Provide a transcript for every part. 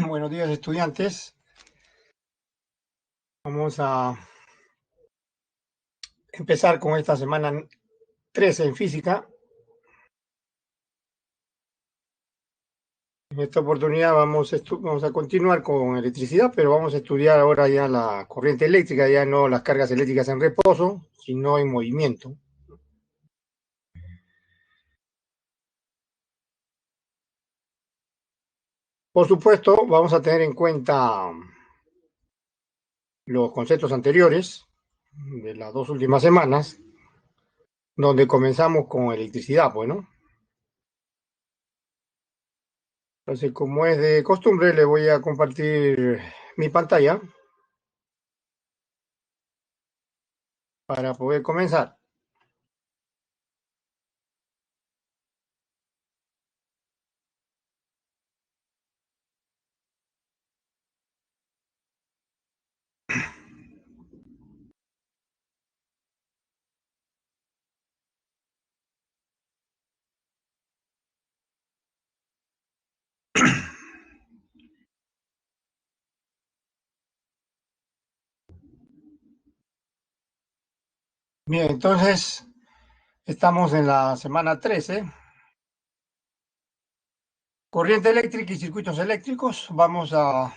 Buenos días, estudiantes. Vamos a empezar con esta semana 13 en física. En esta oportunidad vamos a continuar con electricidad, pero vamos a estudiar ahora ya la corriente eléctrica, ya no las cargas eléctricas en reposo, sino en movimiento. Por supuesto, vamos a tener en cuenta los conceptos anteriores de las dos últimas semanas, donde comenzamos con electricidad, pues, ¿no? Entonces, como es de costumbre, le voy a compartir mi pantalla para poder comenzar. Bien, entonces estamos en la semana 13. Corriente eléctrica y circuitos eléctricos. Vamos a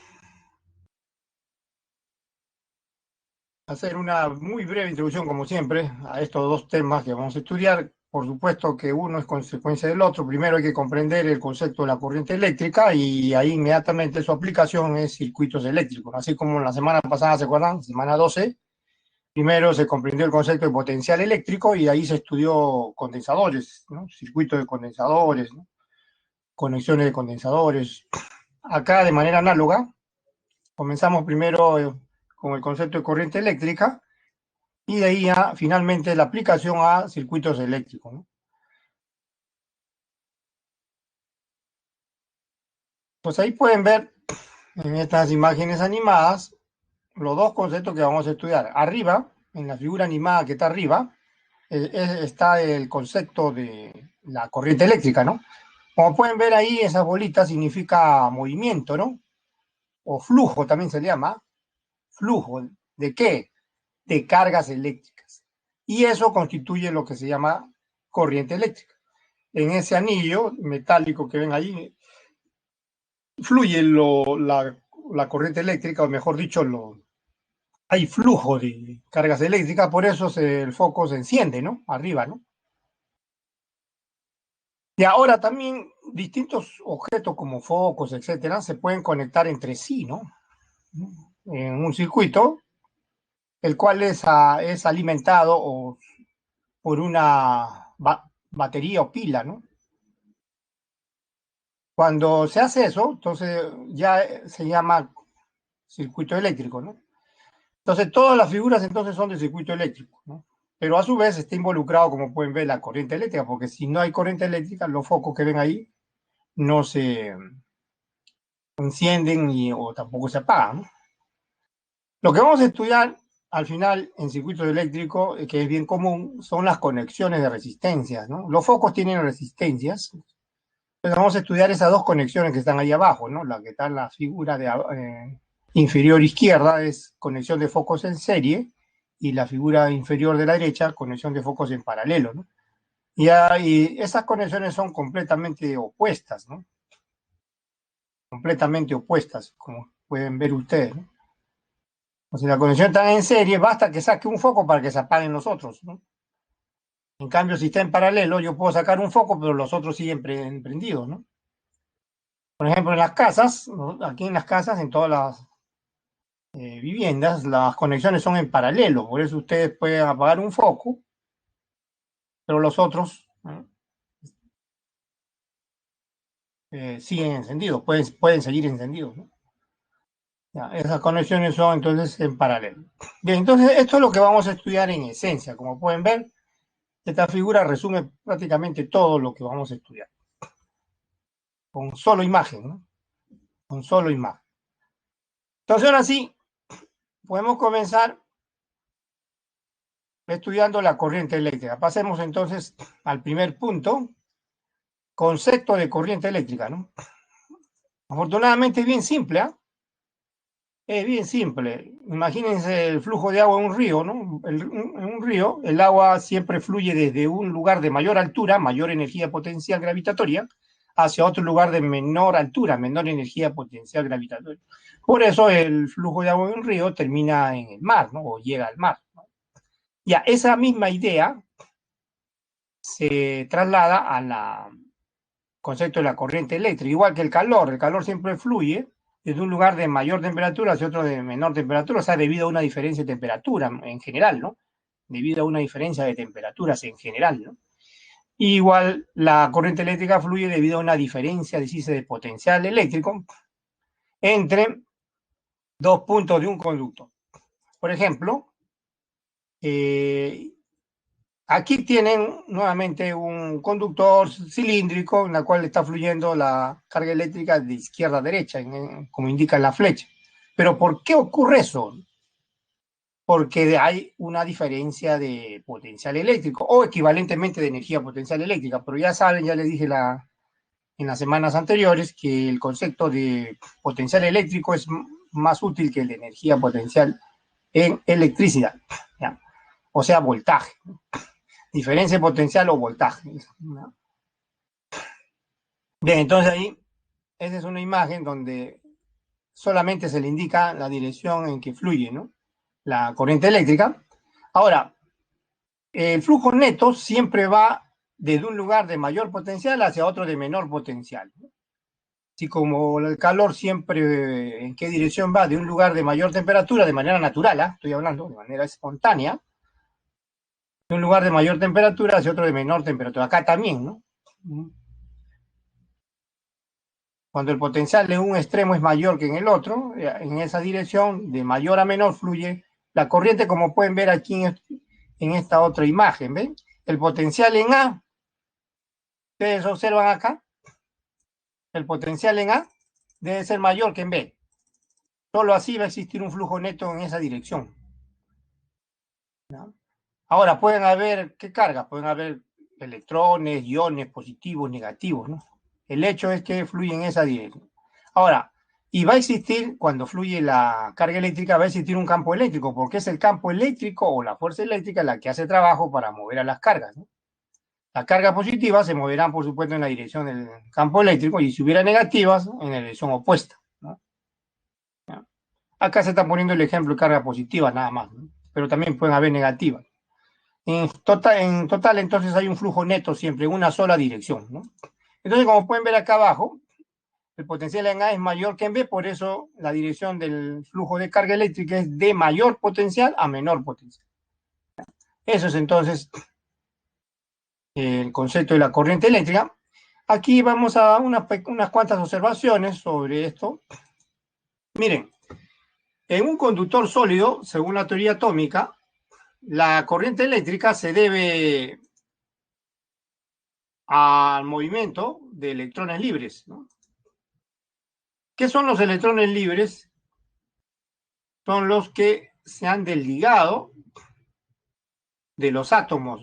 hacer una muy breve introducción, como siempre, a estos dos temas que vamos a estudiar. Por supuesto que uno es consecuencia del otro. Primero hay que comprender el concepto de la corriente eléctrica y ahí inmediatamente su aplicación es circuitos eléctricos. Así como la semana pasada, ¿se acuerdan? Semana 12. Primero se comprendió el concepto de potencial eléctrico y ahí se estudió condensadores, ¿no? Circuitos de condensadores, ¿no? Conexiones de condensadores. Acá, de manera análoga, comenzamos primero con el concepto de corriente eléctrica y de ahí ya finalmente la aplicación a circuitos eléctricos, ¿no? Pues ahí pueden ver en estas imágenes animadas los dos conceptos que vamos a estudiar. Arriba, en la figura animada que está arriba, está el concepto de la corriente eléctrica, ¿no? Como pueden ver ahí, esas bolitas significa movimiento, ¿no? O flujo también se llama. ¿Flujo de qué? De cargas eléctricas. Y eso constituye lo que se llama corriente eléctrica. En ese anillo metálico que ven ahí, fluye la corriente eléctrica, o mejor dicho, hay flujo de cargas eléctricas, por eso el foco se enciende, ¿no? Arriba, ¿no? Y ahora también distintos objetos como focos, etcétera, se pueden conectar entre sí, ¿no? En un circuito, el cual es alimentado por una batería o pila, ¿no? Cuando se hace eso, entonces ya se llama circuito eléctrico, ¿no? Entonces todas las figuras entonces son de circuito eléctrico, ¿no? Pero a su vez está involucrado, como pueden ver, la corriente eléctrica, porque si no hay corriente eléctrica, los focos que ven ahí no se encienden o tampoco se apagan, ¿no? Lo que vamos a estudiar al final en circuitos eléctricos, que es bien común, son las conexiones de resistencias, ¿no? Los focos tienen resistencias. Entonces vamos a estudiar esas dos conexiones que están ahí abajo, ¿no? La que está en la figura inferior izquierda es conexión de focos en serie y la figura inferior de la derecha, conexión de focos en paralelo, ¿no? Y esas conexiones son completamente opuestas, ¿no? Completamente opuestas, como pueden ver ustedes, ¿no? O sea, la conexión está en serie, basta que saque un foco para que se apaguen los otros, ¿no? En cambio, si está en paralelo, yo puedo sacar un foco, pero los otros siguen prendidos, ¿no? Por ejemplo, en las casas, ¿no? Aquí en las casas, en todas las viviendas, las conexiones son en paralelo, por eso ustedes pueden apagar un foco, pero los otros, ¿no? Siguen encendidos, pueden seguir encendidos, ¿no? Ya, esas conexiones son entonces en paralelo. Bien, entonces esto es lo que vamos a estudiar en esencia. Como pueden ver, esta figura resume prácticamente todo lo que vamos a estudiar, con solo imagen, ¿no? Con solo imagen. Entonces ahora sí, podemos comenzar estudiando la corriente eléctrica. Pasemos entonces al primer punto, concepto de corriente eléctrica, ¿no? Afortunadamente es bien simple, ¿ah? Es bien simple. Imagínense el flujo de agua en un río, ¿no? En un río, el agua siempre fluye desde un lugar de mayor altura, mayor energía potencial gravitatoria, hacia otro lugar de menor altura, menor energía potencial gravitatoria. Por eso el flujo de agua en un río termina en el mar, ¿no? O llega al mar, ¿no? Ya, esa misma idea se traslada al concepto de la corriente eléctrica, igual que el calor siempre fluye desde un lugar de mayor temperatura hacia otro de menor temperatura, o sea, debido a una diferencia de temperatura en general, ¿no? Debido a una diferencia de temperaturas en general, ¿no? Igual la corriente eléctrica fluye debido a una diferencia, decirse, de potencial eléctrico entre dos puntos de un conductor. Por ejemplo, eh, aquí tienen nuevamente un conductor cilíndrico en el cual está fluyendo la carga eléctrica de izquierda a derecha, como indica la flecha. Pero ¿por qué ocurre eso? Porque hay una diferencia de potencial eléctrico o equivalentemente de energía potencial eléctrica. Pero ya saben, ya les dije en las semanas anteriores que el concepto de potencial eléctrico es más útil que el de energía potencial en electricidad, ¿ya? O sea, voltaje. Diferencia potencial o voltaje, ¿no? Bien, entonces ahí, esa es una imagen donde solamente se le indica la dirección en que fluye, ¿no? La corriente eléctrica. Ahora, el flujo neto siempre va desde un lugar de mayor potencial hacia otro de menor potencial, ¿no? Así como el calor siempre, ¿en qué dirección va? De un lugar de mayor temperatura, de manera natural, ¿eh? Estoy hablando de manera espontánea, de un lugar de mayor temperatura hacia otro de menor temperatura. Acá también, ¿no? Cuando el potencial de un extremo es mayor que en el otro, en esa dirección, de mayor a menor, fluye la corriente, como pueden ver aquí en esta otra imagen. ¿Ven? El potencial en A, ustedes observan acá, el potencial en A debe ser mayor que en B. Solo así va a existir un flujo neto en esa dirección, ¿no? Ahora, pueden haber, ¿qué cargas? Pueden haber electrones, iones, positivos, negativos, ¿no? El hecho es que fluye en esa dirección. Ahora, y va a existir, cuando fluye la carga eléctrica, va a existir un campo eléctrico, porque es el campo eléctrico o la fuerza eléctrica la que hace trabajo para mover a las cargas, ¿no? Las cargas positivas se moverán, por supuesto, en la dirección del campo eléctrico, y si hubiera negativas, en la dirección opuesta, ¿no? Acá se está poniendo el ejemplo de carga positiva, nada más, ¿no? Pero también pueden haber negativas. En total, entonces hay un flujo neto siempre en una sola dirección, ¿no? Entonces, como pueden ver acá abajo, el potencial en A es mayor que en B, por eso la dirección del flujo de carga eléctrica es de mayor potencial a menor potencial. Eso es entonces el concepto de la corriente eléctrica. Aquí vamos a unas cuantas observaciones sobre esto. Miren, en un conductor sólido, según la teoría atómica, la corriente eléctrica se debe al movimiento de electrones libres, ¿no? ¿Qué son los electrones libres? Son los que se han desligado de los átomos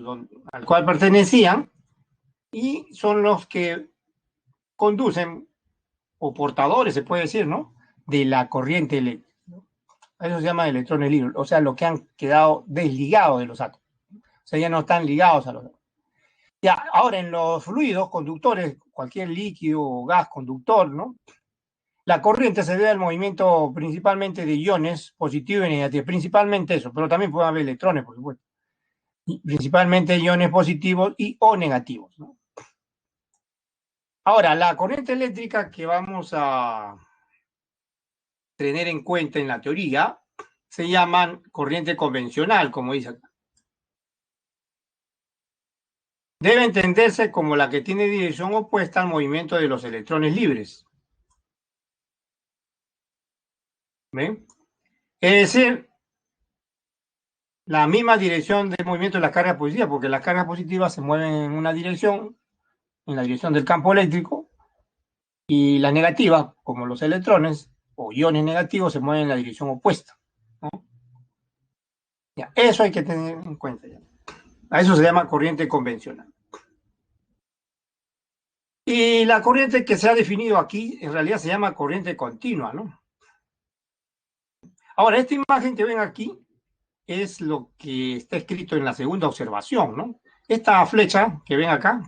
al cual pertenecían y son los que conducen, o portadores, se puede decir, ¿no? De la corriente eléctrica. Eso se llama electrones libres, o sea, los que han quedado desligados de los átomos. O sea, ya no están ligados a los átomos. Ya, ahora en los fluidos conductores, cualquier líquido o gas conductor, ¿no? La corriente se debe al movimiento principalmente de iones positivos y negativos, principalmente eso, pero también puede haber electrones, por supuesto. Y principalmente iones positivos y o negativos, ¿no? Ahora, la corriente eléctrica que vamos a tener en cuenta en la teoría se llaman corriente convencional, como dice acá. Debe entenderse como la que tiene dirección opuesta al movimiento de los electrones libres. ¿Ven? Es decir, la misma dirección del movimiento de las cargas positivas, porque las cargas positivas se mueven en una dirección, en la dirección del campo eléctrico, y las negativas, como los electrones o iones negativos, se mueven en la dirección opuesta, ¿no? Ya, eso hay que tener en cuenta. Ya. A eso se llama corriente convencional. Y la corriente que se ha definido aquí, en realidad se llama corriente continua, ¿no? Ahora, esta imagen que ven aquí es lo que está escrito en la segunda observación, ¿no? Esta flecha que ven acá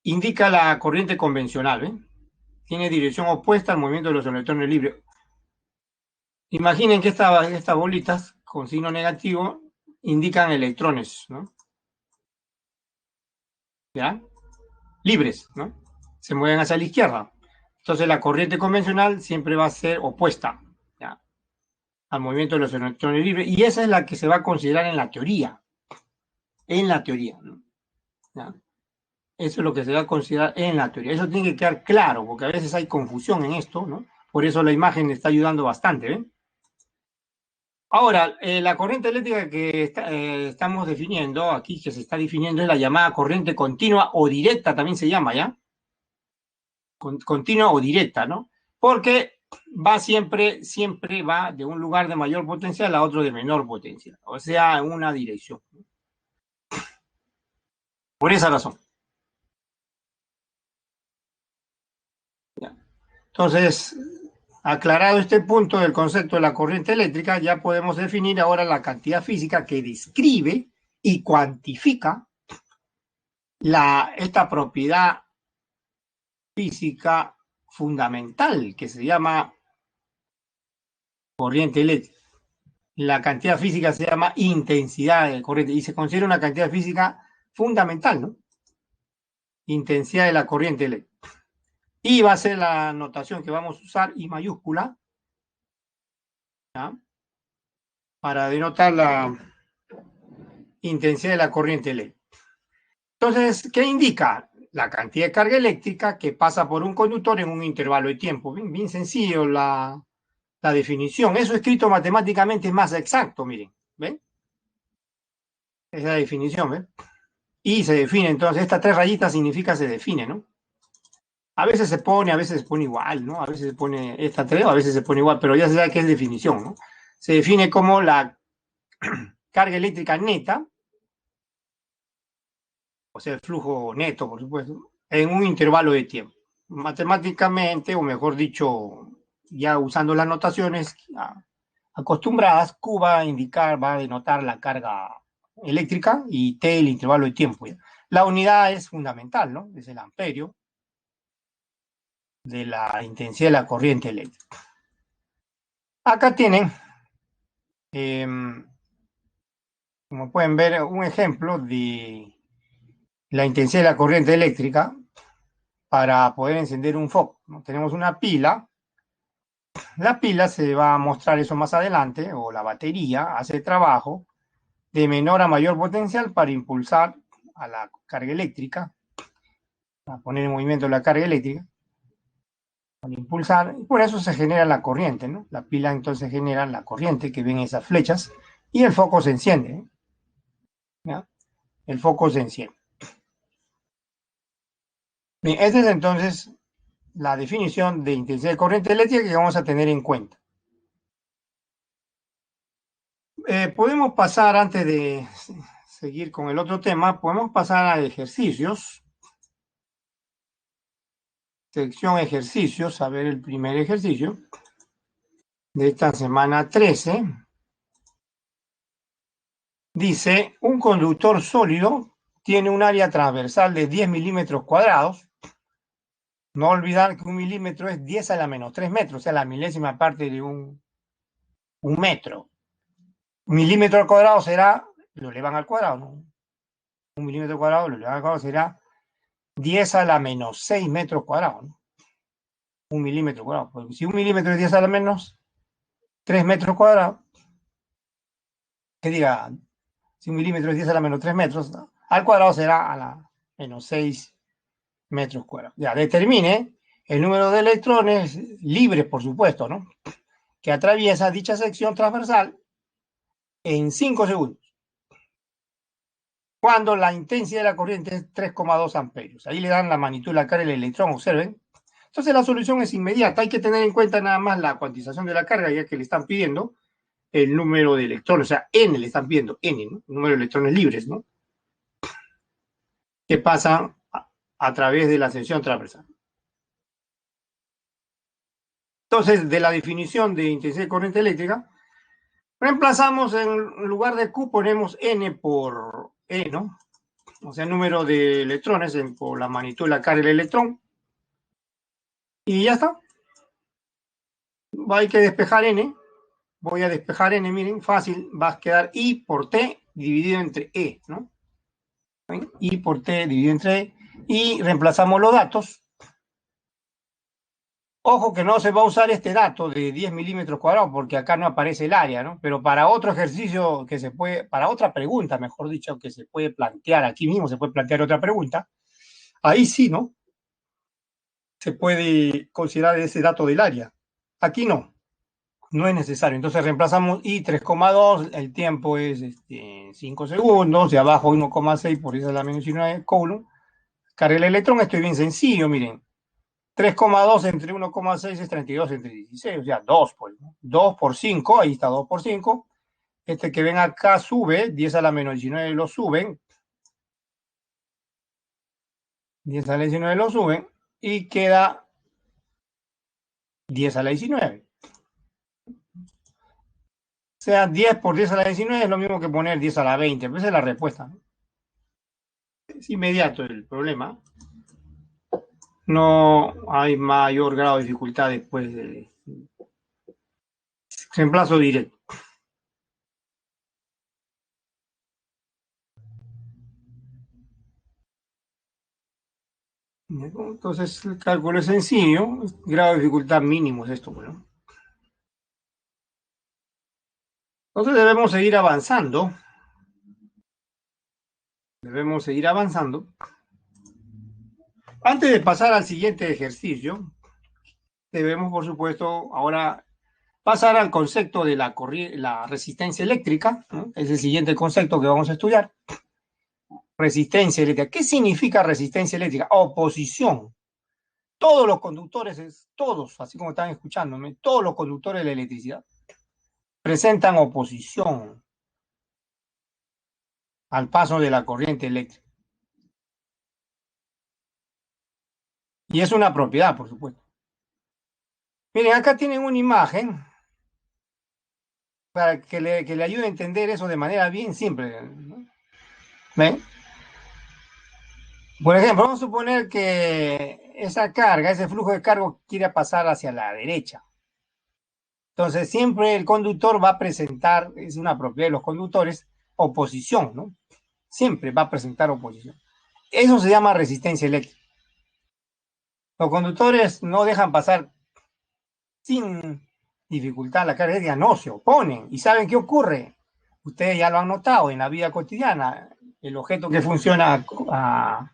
indica la corriente convencional, ¿ven? Tiene dirección opuesta al movimiento de los electrones libres. Imaginen que estas bolitas con signo negativo indican electrones, ¿no? ¿Ya? Libres, ¿no? Se mueven hacia la izquierda. Entonces la corriente convencional siempre va a ser opuesta, ¿ya? Al movimiento de los electrones libres, y esa es la que se va a considerar en la teoría, ¿no? ¿Ya? Eso es lo que se va a considerar en la teoría. Eso tiene que quedar claro, porque a veces hay confusión en esto, ¿no? Por eso la imagen está ayudando bastante, ¿ven? Ahora, la corriente eléctrica que estamos definiendo aquí, que se está definiendo, es la llamada corriente continua o directa, también se llama, ¿ya? Continua o directa, ¿no? Porque va siempre va de un lugar de mayor potencial a otro de menor potencial, o sea, en una dirección. Por esa razón. ¿Ya? Entonces, aclarado este punto del concepto de la corriente eléctrica, ya podemos definir ahora la cantidad física que describe y cuantifica esta propiedad física fundamental que se llama corriente eléctrica. La cantidad física se llama intensidad de corriente y se considera una cantidad física fundamental, ¿no? Intensidad de la corriente eléctrica. Y va a ser la notación que vamos a usar, I mayúscula, ¿ya? Para denotar la intensidad de la corriente eléctrica. Entonces, ¿qué indica? La cantidad de carga eléctrica que pasa por un conductor en un intervalo de tiempo. Bien, bien sencillo la definición. Eso escrito matemáticamente es más exacto, miren. ¿Ven? Esa es la definición, ¿ven? Y se define, entonces, estas tres rayitas significa se define, ¿no? A veces a veces se pone igual, ¿no? A veces se pone esta tres, a veces se pone igual, pero ya se sabe que es definición, ¿no? Se define como la carga eléctrica neta, o sea, el flujo neto, por supuesto, en un intervalo de tiempo. Matemáticamente, o mejor dicho, ya usando las notaciones acostumbradas, Q va a indicar, va a denotar la carga eléctrica y T el intervalo de tiempo. ¿Ya? La unidad es fundamental, ¿no? Es el amperio de la intensidad de la corriente eléctrica. Acá tienen, como pueden ver, un ejemplo de la intensidad de la corriente eléctrica para poder encender un foco, ¿no? Tenemos una pila. La pila se va a mostrar eso más adelante, o la batería hace trabajo de menor a mayor potencial para impulsar a la carga eléctrica, a poner en movimiento la carga eléctrica, para impulsar, y por eso se genera la corriente, ¿no? La pila entonces genera la corriente que ven esas flechas y el foco se enciende, ¿eh? ¿Ya? El foco se enciende. Bien, esta es entonces la definición de intensidad de corriente eléctrica que vamos a tener en cuenta. Podemos pasar, antes de seguir con el otro tema, podemos pasar a ejercicios. Sección ejercicios, a ver el primer ejercicio de esta semana 13. Dice, un conductor sólido tiene un área transversal de 10 milímetros cuadrados. No olvidar que un milímetro es 10 a la menos 3 metros, o sea, la milésima parte de un metro. Un milímetro al cuadrado será, lo elevan al cuadrado, ¿no? Un milímetro cuadrado lo elevan al cuadrado será 10 a la menos 6 metros cuadrados, ¿no? Un milímetro cuadrado. Porque si un milímetro es 10 a la menos 3 metros cuadrados, que diga, si un milímetro es 10 a la menos 3 metros, ¿no? Al cuadrado será a la menos 6 metros cuadrados. Ya, determine el número de electrones libres, por supuesto, ¿no? Que atraviesa dicha sección transversal en 5 segundos. Cuando la intensidad de la corriente es 3,2 amperios. Ahí le dan la magnitud de la carga del electrón, observen. Entonces la solución es inmediata. Hay que tener en cuenta nada más la cuantización de la carga, ya que le están pidiendo el número de electrones, o sea, N le están pidiendo, N, ¿no? El número de electrones libres, ¿no? Que pasan a través de la sección transversal. Entonces, de la definición de intensidad de corriente eléctrica, reemplazamos en lugar de Q, ponemos N por E, ¿no? O sea, el número de electrones por la magnitud de la carga del electrón. Y ya está. Hay que despejar N. Voy a despejar N, miren, fácil. Va a quedar I por T dividido entre E, ¿no? I por T dividido entre E. Y reemplazamos los datos. Ojo que no se va a usar este dato de 10 milímetros cuadrados porque acá no aparece el área, ¿no? Pero para otro ejercicio que se puede, para otra pregunta, mejor dicho, que se puede plantear, aquí mismo se puede plantear otra pregunta, ahí sí, ¿no? Se puede considerar ese dato del área. Aquí no, no es necesario. Entonces reemplazamos I 3,2, el tiempo es 5 segundos, de abajo 1,6, por eso es la menos 19 Coulomb. Carga el electrón, esto es bien sencillo, miren. 3,2 entre 1,6 es 32 entre 16, o sea, 2, pues, ¿no? 2 por 5, ahí está 2 por 5. Este que ven acá sube, 10 a la menos 19 lo suben. 10 a la 19 lo suben y queda 10 a la 19. O sea, 10 por 10 a la 19 es lo mismo que poner 10 a la 20. Pues esa es la respuesta, ¿no? Es inmediato el problema. No hay mayor grado de dificultad después de reemplazo directo. Entonces, el cálculo es sencillo. Grado de dificultad mínimo es esto, ¿no? Entonces debemos seguir avanzando. Debemos seguir avanzando. Antes de pasar al siguiente ejercicio, debemos, por supuesto, ahora pasar al concepto de la resistencia eléctrica, ¿no? Es el siguiente concepto que vamos a estudiar. Resistencia eléctrica. ¿Qué significa resistencia eléctrica? Oposición. Todos los conductores, todos, así como están escuchándome, todos los conductores de la electricidad presentan oposición al paso de la corriente eléctrica. Y es una propiedad, por supuesto. Miren, acá tienen una imagen para que le ayude a entender eso de manera bien simple, ¿no? ¿Ven? Por ejemplo, vamos a suponer que esa carga, ese flujo de carga quiere pasar hacia la derecha. Entonces, siempre el conductor va a presentar, es una propiedad de los conductores, oposición, ¿no? Siempre va a presentar oposición. Eso se llama resistencia eléctrica. Los conductores no dejan pasar sin dificultad la carga eléctrica, no se oponen. ¿Y saben qué ocurre? Ustedes ya lo han notado en la vida cotidiana. El objeto que funciona a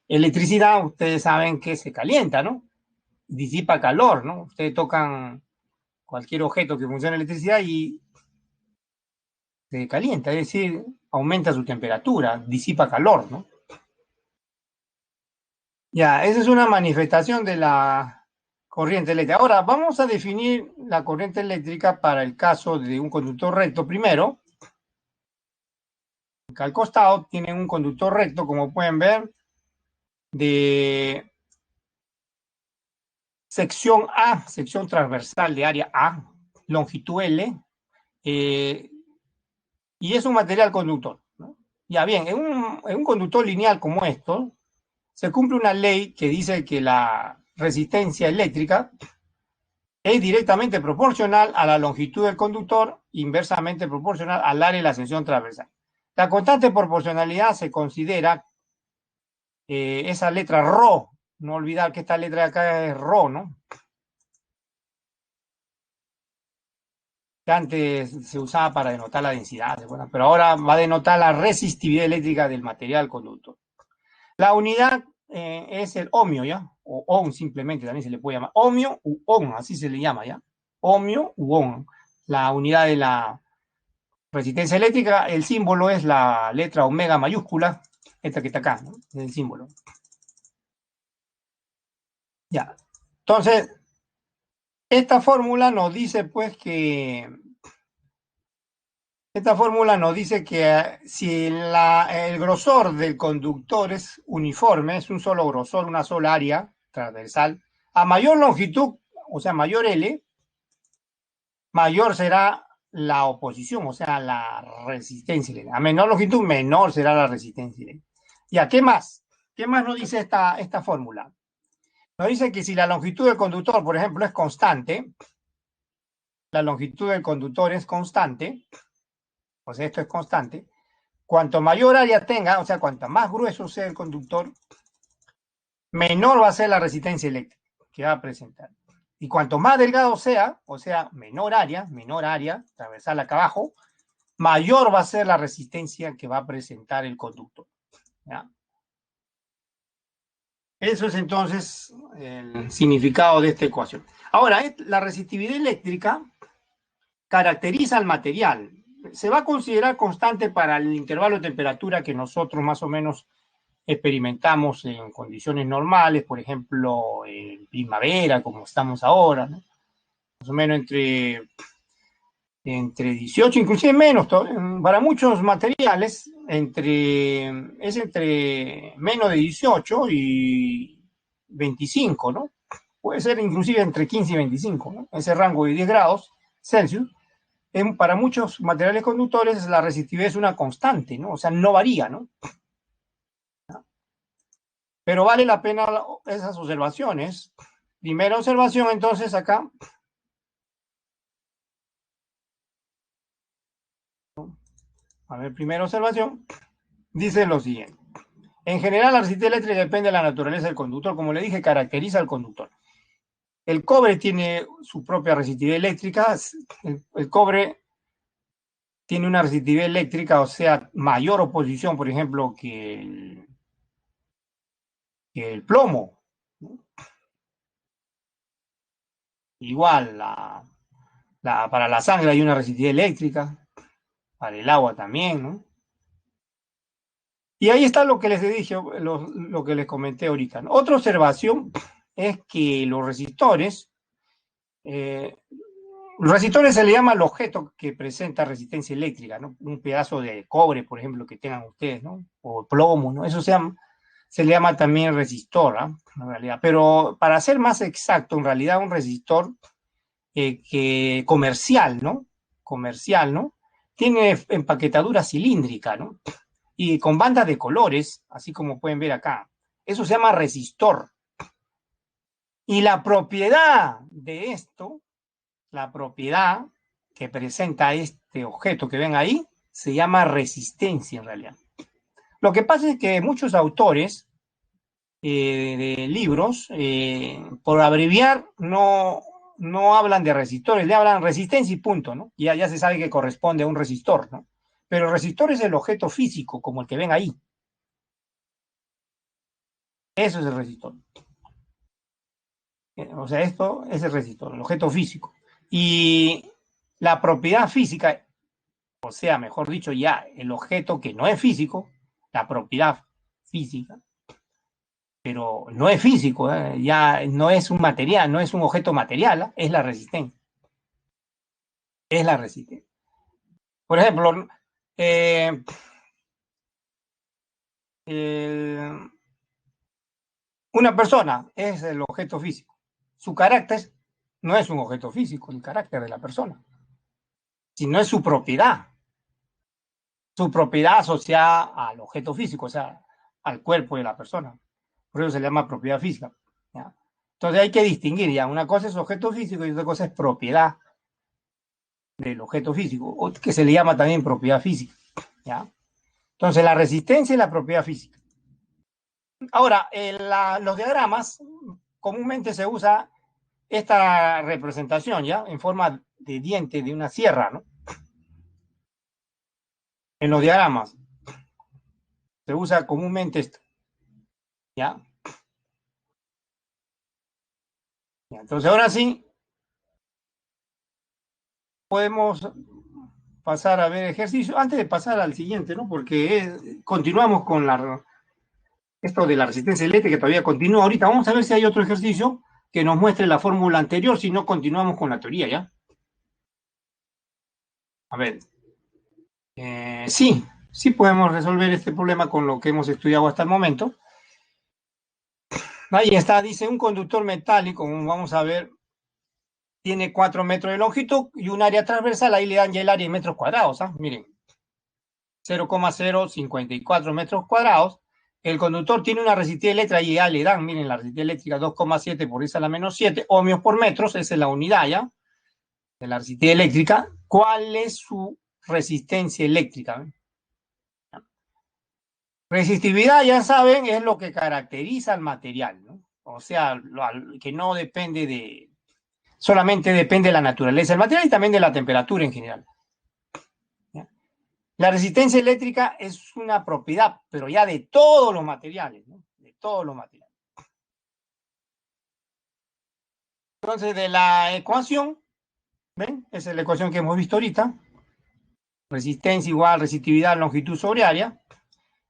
electricidad, ustedes saben que se calienta, ¿no? Disipa calor, ¿no? Ustedes tocan cualquier objeto que funcione a electricidad y se calienta, es decir, aumenta su temperatura, disipa calor, ¿no? Ya, esa es una manifestación de la corriente eléctrica. Ahora, vamos a definir la corriente eléctrica para el caso de un conductor recto primero. Acá al costado tienen un conductor recto, como pueden ver, de sección A, sección transversal de área A, longitud L, y es un material conductor, ¿no? Ya bien, en un conductor lineal como esto, se cumple una ley que dice que la resistencia eléctrica es directamente proporcional a la longitud del conductor, inversamente proporcional al área de la sección transversal. La constante proporcionalidad se considera esa letra ρ, no olvidar que esta letra de acá es ρ, ¿no? Que antes se usaba para denotar la densidad, bueno, pero ahora va a denotar la resistividad eléctrica del material conductor. La unidad es el ohmio, ¿ya? O ohm simplemente también se le puede llamar. Ohmio u ohm, así se le llama, ¿ya? Ohmio u ohm. La unidad de la resistencia eléctrica, el símbolo es la letra omega mayúscula, esta que está acá, ¿no? Es el símbolo. Ya. Entonces, esta fórmula nos dice, pues, que Esta fórmula nos dice que si el grosor del conductor es uniforme, es un solo grosor, una sola área transversal, a mayor longitud, o sea, mayor L, mayor será la oposición, o sea, la resistencia. A menor longitud, menor será la resistencia. ¿Ya qué más? ¿Qué más nos dice esta fórmula? Nos dice que si la longitud del conductor, por ejemplo, es constante, la longitud del conductor es constante, o sea, esto es constante, cuanto mayor área tenga, o sea, cuanto más grueso sea el conductor, menor va a ser la resistencia eléctrica que va a presentar. Y cuanto más delgado sea, o sea, menor área, transversal acá abajo, mayor va a ser la resistencia que va a presentar el conductor. ¿Ya? Eso es entonces el significado de esta ecuación. Ahora, la resistividad eléctrica caracteriza al material. Se va a considerar constante para el intervalo de temperatura que nosotros más o menos experimentamos en condiciones normales, por ejemplo, en primavera, como estamos ahora, ¿no? Más o menos entre 18, inclusive menos, para muchos materiales, es entre menos de 18 y 25, ¿no? Puede ser inclusive entre 15 y 25, ¿no? Ese rango de 10 grados Celsius. Para muchos materiales conductores la resistividad es una constante, ¿no? O sea, no varía, ¿no? Pero vale la pena esas observaciones. Primera observación, entonces, acá. A ver, primera observación. Dice lo siguiente. En general, la resistencia eléctrica depende de la naturaleza del conductor. Como le dije, caracteriza al conductor. El cobre tiene su propia resistividad eléctrica. El cobre tiene una resistividad eléctrica, o sea, mayor oposición, por ejemplo, que el plomo. Igual, para la sangre hay una resistividad eléctrica, para el agua también, ¿no? Y ahí está lo que les dije, lo que les comenté ahorita, ¿no? Otra observación es que eh, los resistores se le llama al objeto que presenta resistencia eléctrica, ¿no? Un pedazo de cobre, por ejemplo, que tengan ustedes, ¿no? O plomo, ¿no? Eso se le llama también resistor, ¿eh? En realidad. Pero para ser más exacto, en realidad un resistor que comercial, ¿no? Comercial, ¿no? Tiene empaquetadura cilíndrica, ¿no? Y con bandas de colores, así como pueden ver acá. Eso se llama resistor. Y la propiedad de esto, la propiedad que presenta este objeto que ven ahí, se llama resistencia en realidad. Lo que pasa es que muchos autores de libros, por abreviar, no hablan de resistores, le hablan resistencia y punto, ¿no? Ya se sabe que corresponde a un resistor, ¿no? Pero el resistor es el objeto físico, como el que ven ahí. Eso es el resistor. O sea, esto es el resistor, el objeto físico. Y la propiedad física, o sea, mejor dicho, ya el objeto que no es físico, la propiedad física, pero no es físico, ya no es un material, no es un objeto material, es la resistencia. Es la resistencia. Por ejemplo, eh, una persona es el objeto físico. Su carácter no es un objeto físico, el carácter de la persona, sino es su propiedad. Su propiedad asociada al objeto físico, o sea, al cuerpo de la persona. Por eso se le llama propiedad física. ¿Ya? Entonces hay que distinguir, ya, una cosa es objeto físico y otra cosa es propiedad del objeto físico, que se le llama también propiedad física. ¿Ya? Entonces la resistencia y la propiedad física. Ahora, los diagramas comúnmente se usa esta representación, ¿ya? En forma de diente de una sierra, ¿no? En los diagramas se usa comúnmente esto, ¿ya? Entonces, ahora sí, podemos pasar a ver ejercicio. Antes de pasar al siguiente, ¿no? Porque continuamos con esto de la resistencia eléctrica, todavía continúa ahorita. Vamos a ver si hay otro ejercicio que nos muestre la fórmula anterior, si no continuamos con la teoría, ¿ya? A ver. Sí, sí podemos resolver este problema con lo que hemos estudiado hasta el momento. Ahí está, dice un conductor metálico, como vamos a ver, tiene 4 metros de longitud y un área transversal, ahí le dan ya el área en metros cuadrados, ¿ah? Miren, 0,054 metros cuadrados. El conductor tiene una resistencia eléctrica y ya le dan, miren, la resistencia eléctrica 2,7 por 10 a la menos 7 ohmios por metros, esa es la unidad ya de la resistencia eléctrica. ¿Cuál es su resistencia eléctrica? Resistividad, ya saben, es lo que caracteriza al material, ¿no? O sea, que no depende solamente depende de la naturaleza del material y también de la temperatura en general. ¿Ya? La resistencia eléctrica es una propiedad, pero ya de todos los materiales, ¿no? De todos los materiales. Entonces, de la ecuación, ¿ven? Esa es la ecuación que hemos visto ahorita. Resistencia igual resistividad longitud sobre área.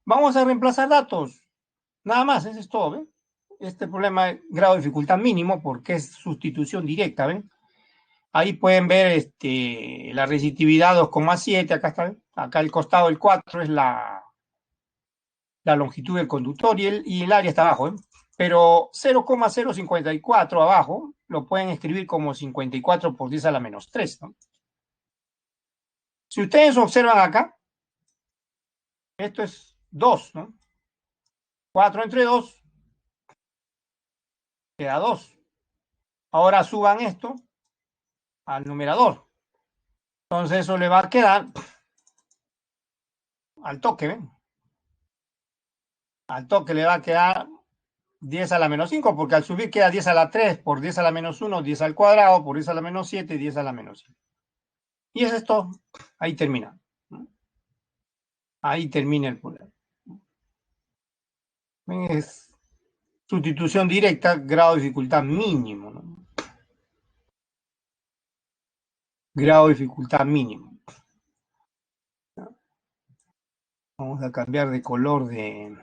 Vamos a reemplazar datos. Nada más, eso es todo, ¿ven? Este problema es grado de dificultad mínimo porque es sustitución directa, ¿ven? Ahí pueden ver la resistividad 2,7, acá está, acá el costado del 4 es la longitud del conductor y el área está abajo, ¿eh? Pero 0,054 abajo lo pueden escribir como 54 por 10 a la menos 3, ¿no? Si ustedes observan acá, esto es 2, ¿no? 4 entre 2 queda 2. Ahora suban esto al numerador. Entonces eso le va a quedar al toque, ¿ven? Al toque le va a quedar 10 a la menos 5, porque al subir queda 10 a la 3 por 10 a la menos 1, 10 al cuadrado, por 10 a la menos 7, 10 a la menos 7. Y eso es todo. Ahí termina. Ahí termina el problema. Es sustitución directa, grado de dificultad mínimo, ¿no? Grado de dificultad mínimo. Vamos a cambiar de color de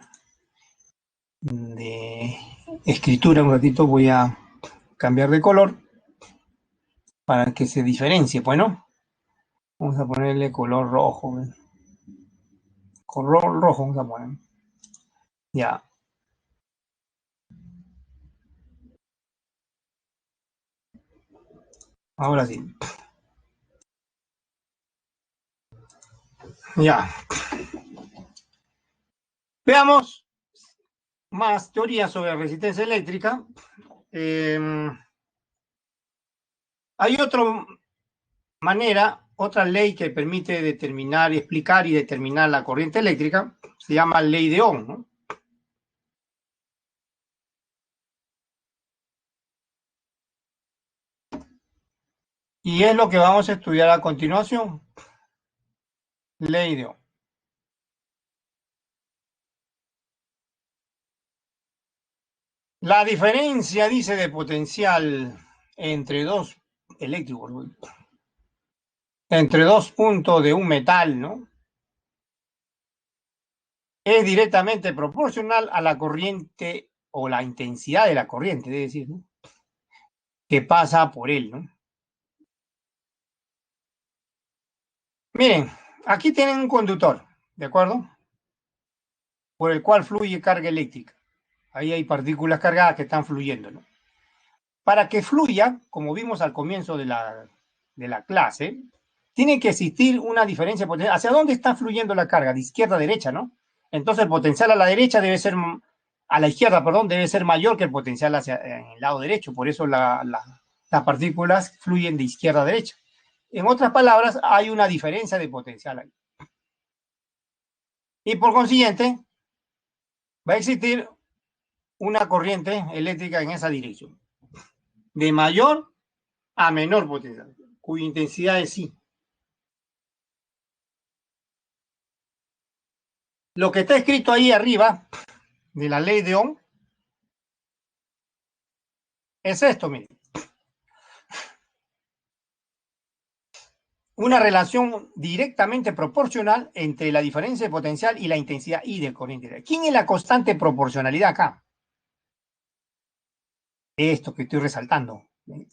escritura un ratito. Voy a cambiar de color para que se diferencie. Bueno, vamos a ponerle color rojo. ¿Ven? Color rojo vamos a poner. Ya. Ahora sí. Ya. Veamos más teorías sobre resistencia eléctrica. Hay otra manera, otra ley que permite determinar, explicar y determinar la corriente eléctrica. Se llama ley de Ohm, ¿no? Y es lo que vamos a estudiar a continuación. Ley de Ohm. La diferencia, dice, de potencial entre dos eléctricos, entre dos puntos de un metal, ¿no? Es directamente proporcional a la corriente o la intensidad de la corriente, es decir, ¿no? Que pasa por él, ¿no? Miren, aquí tienen un conductor, ¿de acuerdo? Por el cual fluye carga eléctrica. Ahí hay partículas cargadas que están fluyendo, ¿no? Para que fluya, como vimos al comienzo de la clase, tiene que existir una diferencia potencial. ¿Hacia dónde está fluyendo la carga? De izquierda a derecha, ¿no? Entonces el potencial a la derecha debe ser, a la izquierda, perdón, debe ser mayor que el potencial hacia el lado derecho. Por eso las partículas fluyen de izquierda a derecha. En otras palabras, hay una diferencia de potencial ahí. Y por consiguiente, va a existir una corriente eléctrica en esa dirección, de mayor a menor potencial, cuya intensidad es I. Lo que está escrito ahí arriba de la ley de Ohm es esto, miren. Una relación directamente proporcional entre la diferencia de potencial y la intensidad I de corriente. ¿Quién es la constante proporcionalidad acá? Esto que estoy resaltando,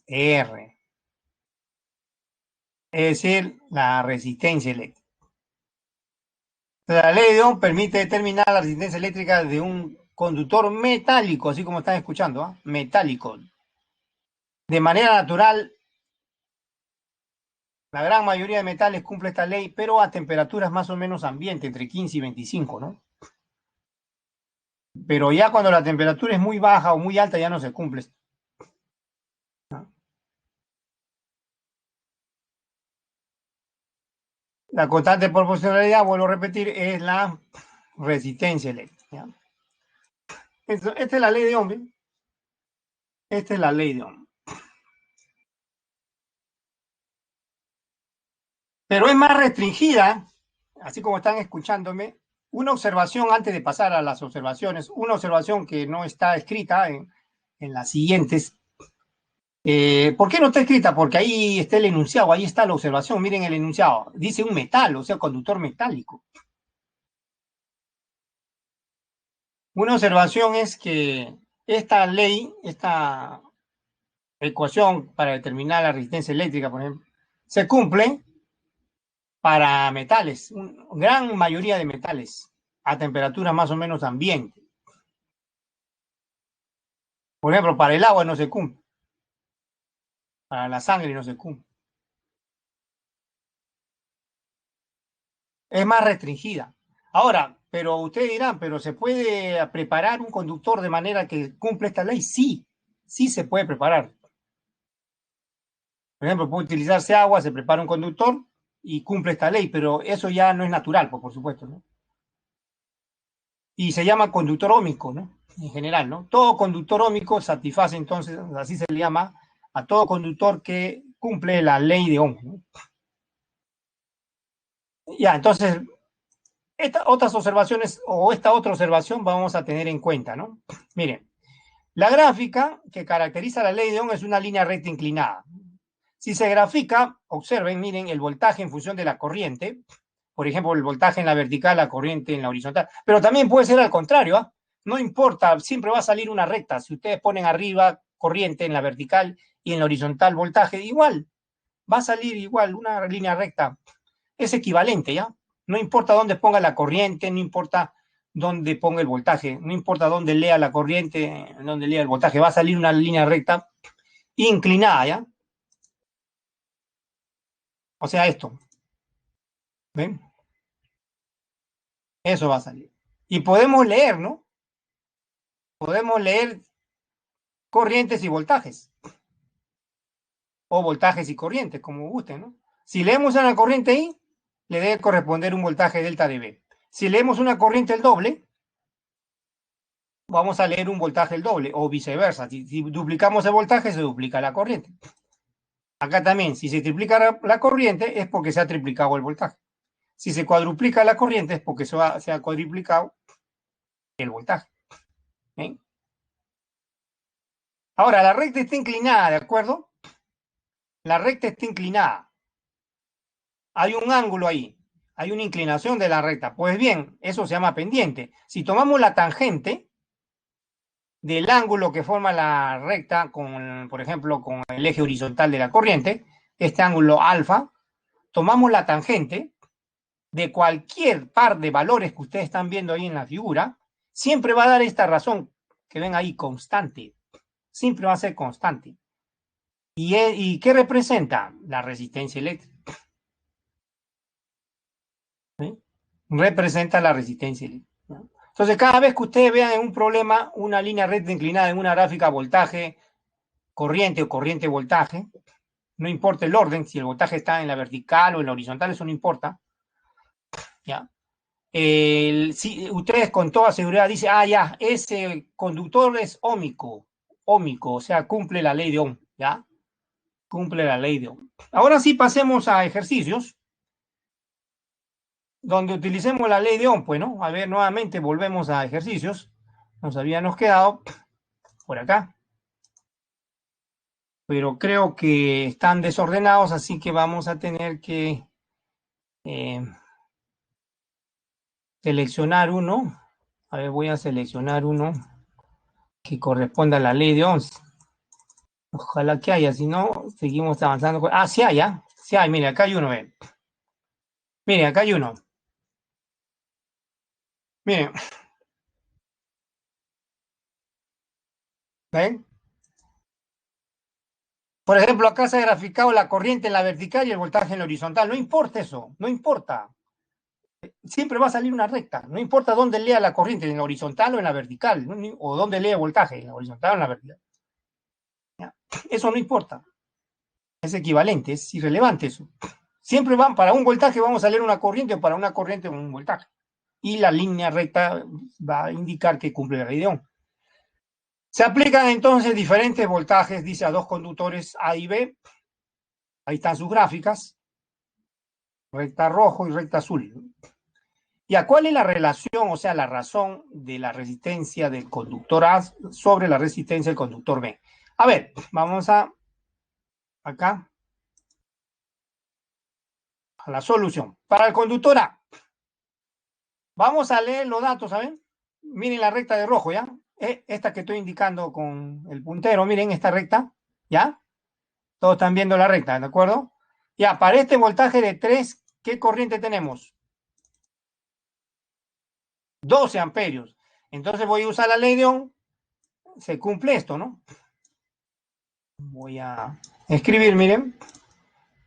R. Es decir, la resistencia eléctrica. La ley de Ohm permite determinar la resistencia eléctrica de un conductor metálico, así como están escuchando, ¿eh? Metálico. De manera natural, la gran mayoría de metales cumple esta ley, pero a temperaturas más o menos ambiente, entre 15 y 25, ¿no? Pero ya cuando la temperatura es muy baja o muy alta, ya no se cumple, ¿no? La constante de proporcionalidad, vuelvo a repetir, es la resistencia eléctrica, ¿ya? Esta es la ley de Ohm, ¿eh? Esta es la ley de Ohm. Pero es más restringida, así como están escuchándome, una observación antes de pasar a las observaciones, una observación que no está escrita en las siguientes. ¿Por qué no está escrita? Porque ahí está el enunciado, ahí está la observación, miren el enunciado, dice un metal, o sea, conductor metálico. Una observación es que esta ley, esta ecuación para determinar la resistencia eléctrica, por ejemplo, se cumple para metales, gran mayoría de metales, a temperatura más o menos ambiente. Por ejemplo, para el agua no se cumple, para la sangre no se cumple. Es más restringida. Ahora, pero ustedes dirán, ¿pero se puede preparar un conductor de manera que cumpla esta ley? Sí, sí se puede preparar. Por ejemplo, puede utilizarse agua, se prepara un conductor y cumple esta ley, pero eso ya no es natural, por supuesto, ¿no? Y se llama conductor óhmico, ¿no? En general, ¿no? Todo conductor óhmico satisface entonces, así se le llama, a todo conductor que cumple la ley de Ohm, ¿no? Ya, entonces, otras observaciones o esta otra observación vamos a tener en cuenta, ¿no? Miren, la gráfica que caracteriza la ley de Ohm es una línea recta inclinada. Si se grafica, observen, miren el voltaje en función de la corriente, por ejemplo, el voltaje en la vertical, la corriente en la horizontal, pero también puede ser al contrario, ¿eh? No importa, siempre va a salir una recta. Si ustedes ponen arriba corriente en la vertical y en la horizontal voltaje, igual, va a salir igual, una línea recta. Es equivalente, ¿ya? No importa dónde ponga la corriente, no importa dónde ponga el voltaje, no importa dónde lea la corriente, dónde lea el voltaje, va a salir una línea recta inclinada, ¿ya? O sea, esto, ¿ven? Eso va a salir. Y podemos leer, ¿no? Podemos leer corrientes y voltajes, o voltajes y corrientes, como gusten, ¿no? Si leemos una corriente I, le debe corresponder un voltaje delta de B. Si leemos una corriente el doble, vamos a leer un voltaje el doble, o viceversa. Si duplicamos el voltaje, se duplica la corriente. Acá también, si se triplica la corriente, es porque se ha triplicado el voltaje. Si se cuadruplica la corriente, es porque se ha cuadruplicado el voltaje. ¿Ven? Ahora, la recta está inclinada, ¿de acuerdo? La recta está inclinada. Hay un ángulo ahí. Hay una inclinación de la recta. Pues bien, eso se llama pendiente. Si tomamos la tangente del ángulo que forma la recta, con, por ejemplo, con el eje horizontal de la corriente, este ángulo alfa, tomamos la tangente de cualquier par de valores que ustedes están viendo ahí en la figura, siempre va a dar esta razón que ven ahí, constante. Siempre va a ser constante. ¿Y qué representa? La resistencia eléctrica. ¿Sí? Representa la resistencia eléctrica, ¿no? Entonces, cada vez que ustedes vean en un problema una línea recta inclinada en una gráfica voltaje, corriente o corriente-voltaje, no importa el orden, si el voltaje está en la vertical o en la horizontal, eso no importa, ¿ya? Si ustedes con toda seguridad dicen, ya, ese conductor es óhmico, o sea, cumple la ley de Ohm, ¿ya? Cumple la ley de Ohm. Ahora sí pasemos a ejercicios donde utilicemos la ley de Ohm, pues, ¿no? A ver, nuevamente volvemos a ejercicios. Nos habíamos quedado por acá, pero creo que están desordenados, así que vamos a tener que eh, seleccionar uno. A ver, voy a seleccionar uno que corresponda a la ley de Ohm. Ojalá que haya, si no, seguimos avanzando. Sí hay, ¿ya? Sí hay, mire, acá hay uno, ve. Mire, acá hay uno. Miren, ¿ven? Por ejemplo, acá se ha graficado la corriente en la vertical y el voltaje en la horizontal. No importa eso, no importa. Siempre va a salir una recta. No importa dónde lea la corriente, en la horizontal o en la vertical, ¿no? O dónde lea el voltaje, en la horizontal o en la vertical. ¿Ya? Eso no importa. Es equivalente, es irrelevante eso. Siempre van, para un voltaje vamos a leer una corriente o para una corriente un voltaje. Y la línea recta va a indicar que cumple la ley de Ohm. Se aplican entonces diferentes voltajes, dice, a dos conductores A y B. Ahí están sus gráficas, recta rojo y recta azul. ¿Y a cuál es la relación, o sea, la razón de la resistencia del conductor A sobre la resistencia del conductor B? A ver, vamos a acá a la solución. Para el conductor A, vamos a leer los datos, ¿saben? Miren la recta de rojo, ¿ya? Esta que estoy indicando con el puntero, miren esta recta, ¿ya? Todos están viendo la recta, ¿de acuerdo? Ya, para este voltaje de 3, ¿qué corriente tenemos? 12 amperios. Entonces voy a usar la ley de Ohm. Se cumple esto, ¿no? Voy a escribir, miren.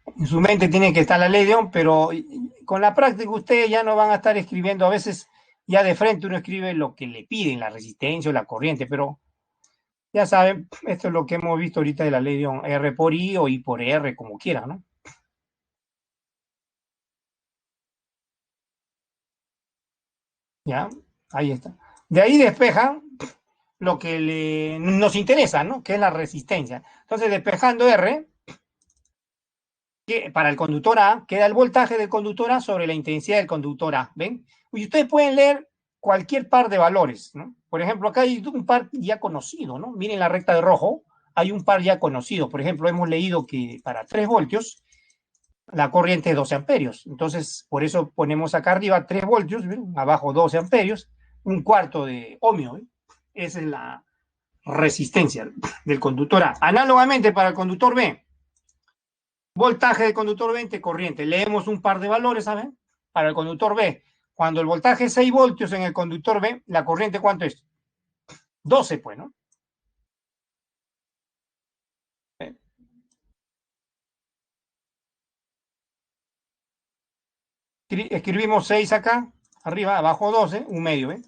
En su mente tiene que estar la ley de Ohm, pero con la práctica ustedes ya no van a estar escribiendo. A veces ya de frente uno escribe lo que le piden, la resistencia o la corriente, pero ya saben, esto es lo que hemos visto ahorita de la ley de Ohm. R por I o I por R, como quieran, ¿no? Ya, ahí está. De ahí despejan lo que nos interesa, ¿no? Que es la resistencia. Entonces, despejando R, que para el conductor A, queda el voltaje del conductor A sobre la intensidad del conductor A, ¿ven? Y ustedes pueden leer cualquier par de valores, ¿no? Por ejemplo, acá hay un par ya conocido, ¿no? Miren la recta de rojo, hay un par ya conocido. Por ejemplo, hemos leído que para 3 voltios la corriente es 12 amperios. Entonces, por eso ponemos acá arriba 3 voltios, ¿ven? Abajo 12 amperios, un cuarto de ohmio, ¿ven? Esa es la resistencia del conductor A. Análogamente para el conductor B, voltaje del conductor 20, corriente. Leemos un par de valores, ¿saben? Para el conductor B. Cuando el voltaje es 6 voltios en el conductor B, ¿la corriente cuánto es? 12, pues, ¿no? Escribimos 6 acá, arriba, abajo 12, un medio, ¿eh?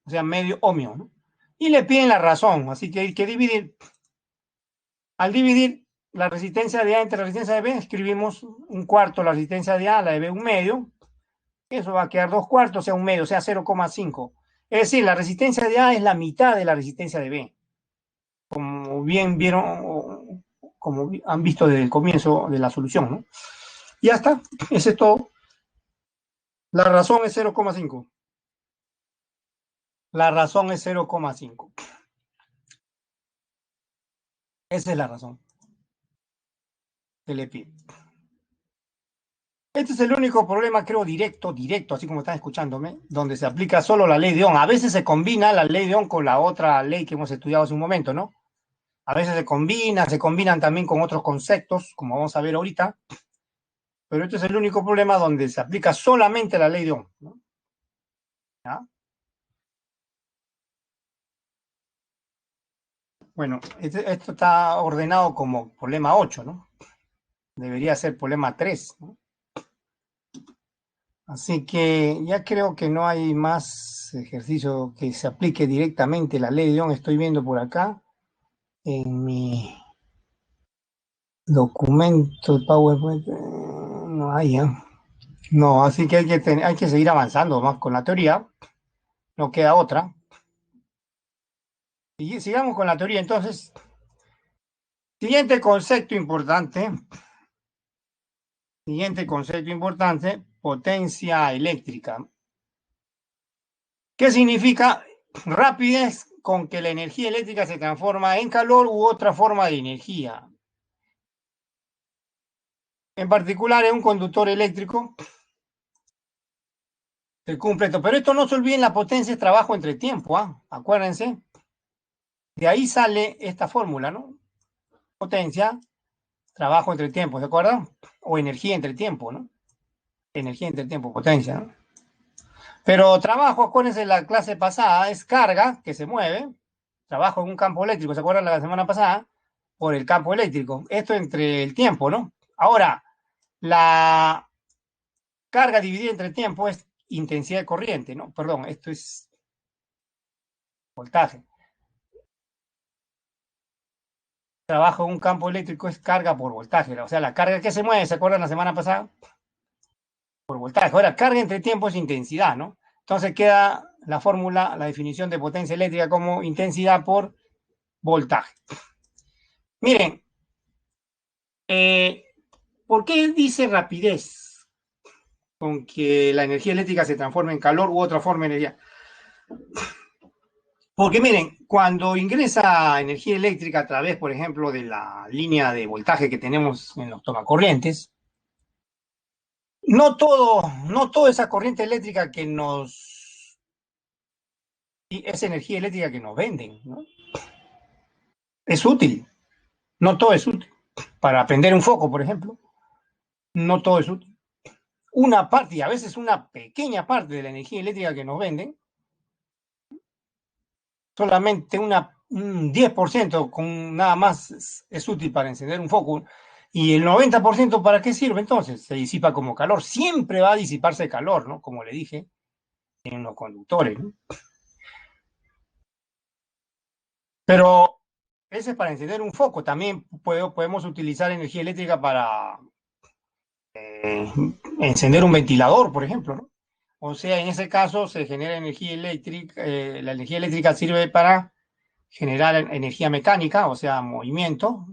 O sea, medio ohmio, ¿no? Y le piden la razón, así que hay que dividir. Al dividir la resistencia de A entre la resistencia de B, escribimos un cuarto la resistencia de A, la de B un medio. Eso va a quedar 2 cuartos, o sea, un medio, o sea, 0,5. Es decir, la resistencia de A es la mitad de la resistencia de B. Como bien vieron, como han visto desde el comienzo de la solución, ¿no? Y ya está, ese es todo. La razón es 0,5. La razón es 0,5. Esa es la razón que le pide. Este es el único problema, creo, directo, así como están escuchándome, donde se aplica solo la ley de Ohm. A veces se combina la ley de Ohm con la otra ley que hemos estudiado hace un momento, ¿no? A veces se combinan también con otros conceptos, como vamos a ver ahorita, pero este es el único problema donde se aplica solamente la ley de Ohm, ¿no? ¿Ya? Bueno, esto está ordenado como problema 8, ¿no? Debería ser problema 3, ¿no? Así que ya creo que no hay más ejercicio que se aplique directamente la ley de Ohm. Estoy viendo por acá en mi documento de PowerPoint. No hay, ¿eh? No, así que hay que seguir avanzando más con la teoría. No queda otra. Y sigamos con la teoría. Entonces, siguiente concepto importante. Siguiente concepto importante, potencia eléctrica. ¿Qué significa? Rapidez con que la energía eléctrica se transforma en calor u otra forma de energía. En particular, en un conductor eléctrico se cumple esto. Pero esto no se olviden, la potencia es trabajo entre tiempo, ¿ah? Acuérdense. De ahí sale esta fórmula, ¿no? Potencia, trabajo entre tiempo, ¿de acuerdo? O energía entre tiempo, ¿no? Energía entre tiempo, potencia, ¿no? Pero trabajo, acuérdense de la clase pasada, es carga que se mueve. Trabajo en un campo eléctrico, ¿se acuerdan la semana pasada? Por el campo eléctrico. Esto entre el tiempo, ¿no? Ahora, la carga dividida entre tiempo es intensidad de corriente, ¿no? Perdón, esto es voltaje. Trabajo en un campo eléctrico es carga por voltaje. O sea, la carga que se mueve, ¿se acuerdan la semana pasada? Por voltaje. Ahora, carga entre tiempo es intensidad, ¿no? Entonces queda la fórmula, la definición de potencia eléctrica como intensidad por voltaje. Miren, ¿por qué dice rapidez con que la energía eléctrica se transforma en calor u otra forma de energía? Porque miren, cuando ingresa energía eléctrica a través, por ejemplo, de la línea de voltaje que tenemos en los tomacorrientes, no toda esa corriente eléctrica que nos, esa energía eléctrica que nos venden, ¿no? Es útil, no todo es útil. Para prender un foco, por ejemplo, no todo es útil. Una parte, y a veces una pequeña parte de la energía eléctrica que nos venden, solamente un 10% con nada más es útil para encender un foco. Y el 90% ¿para qué sirve entonces? Se disipa como calor. Siempre va a disiparse calor, ¿no? Como le dije, en los conductores, ¿no? Pero ese es para encender un foco. También podemos utilizar energía eléctrica para encender un ventilador, por ejemplo, ¿no? O sea, en ese caso se genera energía eléctrica, la energía eléctrica sirve para generar energía mecánica, o sea, movimiento,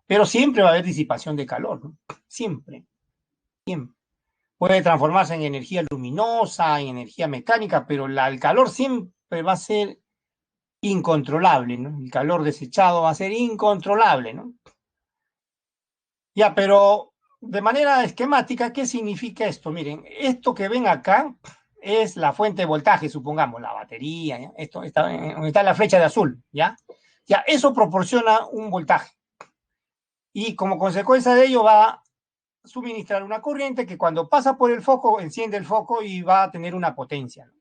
pero siempre va a haber disipación de calor, ¿no? Siempre, siempre. Puede transformarse en energía luminosa, en energía mecánica, pero el calor siempre va a ser incontrolable, ¿no? El calor desechado va a ser incontrolable, ¿no? Ya, pero de manera esquemática, ¿qué significa esto? Miren, esto que ven acá es la fuente de voltaje, supongamos, la batería, ¿ya? Esto está, donde está la flecha de azul, ¿ya? Ya, eso proporciona un voltaje. Y como consecuencia de ello va a suministrar una corriente que cuando pasa por el foco, enciende el foco y va a tener una potencia, ¿no?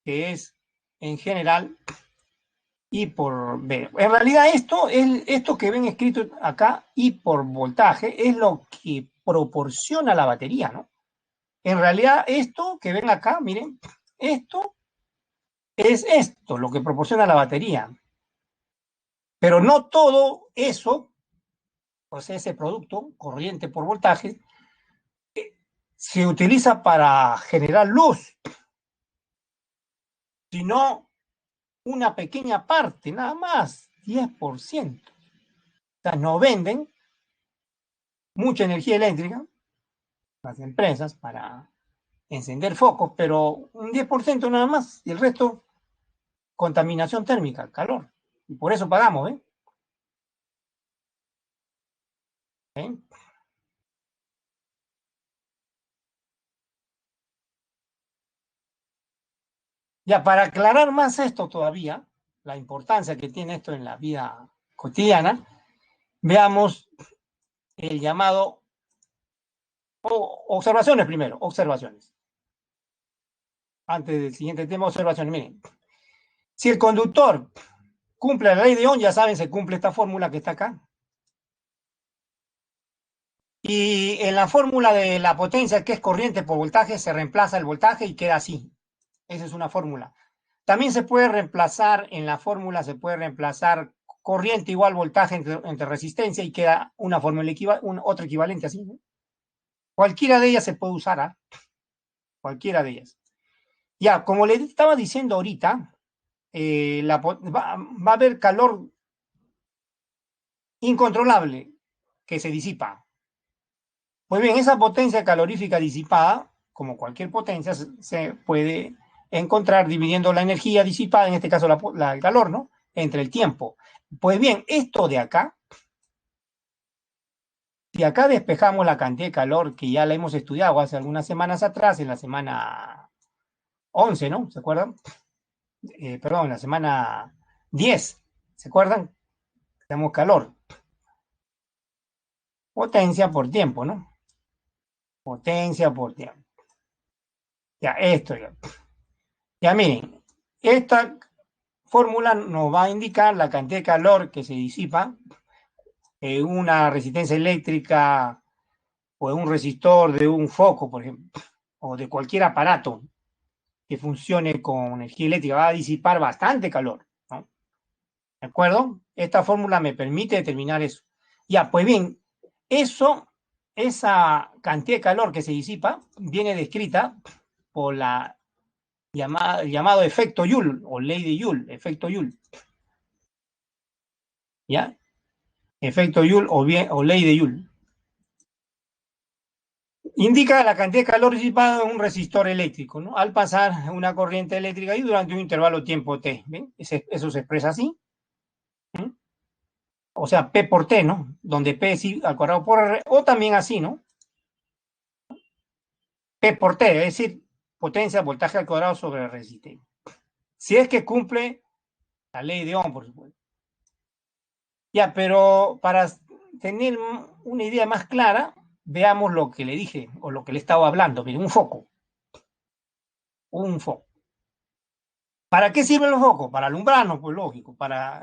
Que es, en general, I por B. En realidad esto que ven escrito acá, I por voltaje, es lo que proporciona la batería, ¿no? En realidad esto que ven acá, miren, esto es esto, lo que proporciona la batería. Pero no todo eso, o sea, ese producto, corriente por voltaje, se utiliza para generar luz, sino una pequeña parte, nada más, 10%. O sea, no venden mucha energía eléctrica las empresas para encender focos, pero un 10% nada más, y el resto, contaminación térmica, calor. Y por eso pagamos, ¿eh? ¿Eh? Ya, para aclarar más esto todavía, la importancia que tiene esto en la vida cotidiana, veamos el llamado, observaciones primero, observaciones. Antes del siguiente tema, observaciones. Miren, si el conductor cumple la ley de Ohm, ya saben, se cumple esta fórmula que está acá. Y en la fórmula de la potencia, que es corriente por voltaje, se reemplaza el voltaje y queda así. Esa es una fórmula. También se puede reemplazar, en la fórmula se puede reemplazar corriente igual voltaje entre resistencia y queda una fórmula otro equivalente así, ¿no? Cualquiera de ellas se puede usar, ¿eh? Cualquiera de ellas. Ya, como le estaba diciendo ahorita, va a haber calor incontrolable que se disipa. Pues bien, esa potencia calorífica disipada, como cualquier potencia, se puede encontrar dividiendo la energía disipada, en este caso el calor, ¿no? Entre el tiempo. Pues bien, esto de acá, si acá despejamos la cantidad de calor que ya la hemos estudiado hace algunas semanas atrás, en la semana 11, ¿no? ¿Se acuerdan? Perdón, en la semana 10, ¿se acuerdan? Tenemos calor. Potencia por tiempo, ¿no? Potencia por tiempo. Ya, esto ya. Ya miren, esta fórmula nos va a indicar la cantidad de calor que se disipa en una resistencia eléctrica o en un resistor de un foco, por ejemplo, o de cualquier aparato que funcione con energía eléctrica, va a disipar bastante calor, ¿no? ¿De acuerdo? Esta fórmula me permite determinar eso. Ya, pues bien, eso, esa cantidad de calor que se disipa viene descrita por el llamado efecto Joule o ley de Joule, efecto Joule, ¿ya? Efecto Joule o ley de Joule. Indica la cantidad de calor disipado en un resistor eléctrico, ¿no? Al pasar una corriente eléctrica y durante un intervalo de tiempo T. ¿Ven? Eso se expresa así. ¿Mm? O sea, P por T, ¿no? Donde P es I al cuadrado por R, o también así, ¿no? P por T, es decir, potencia, voltaje al cuadrado sobre resistencia. Si es que cumple la ley de Ohm, por supuesto. Ya, pero para tener una idea más clara, veamos lo que le dije o lo que le estaba hablando. Miren, un foco. Un foco. ¿Para qué sirven los focos? Para alumbrarnos, pues lógico.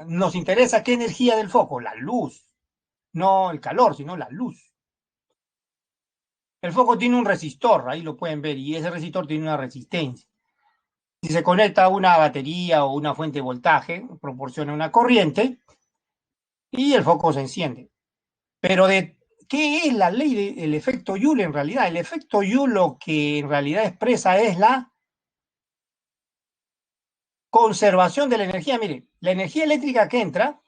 Nos interesa qué energía del foco, la luz. No el calor, sino la luz. El foco tiene un resistor, ahí lo pueden ver, y ese resistor tiene una resistencia. Si se conecta a una batería o una fuente de voltaje, proporciona una corriente y el foco se enciende. Pero ¿qué es la ley del efecto Joule en realidad? El efecto Joule lo que en realidad expresa es la conservación de la energía. Mire, la energía eléctrica que entra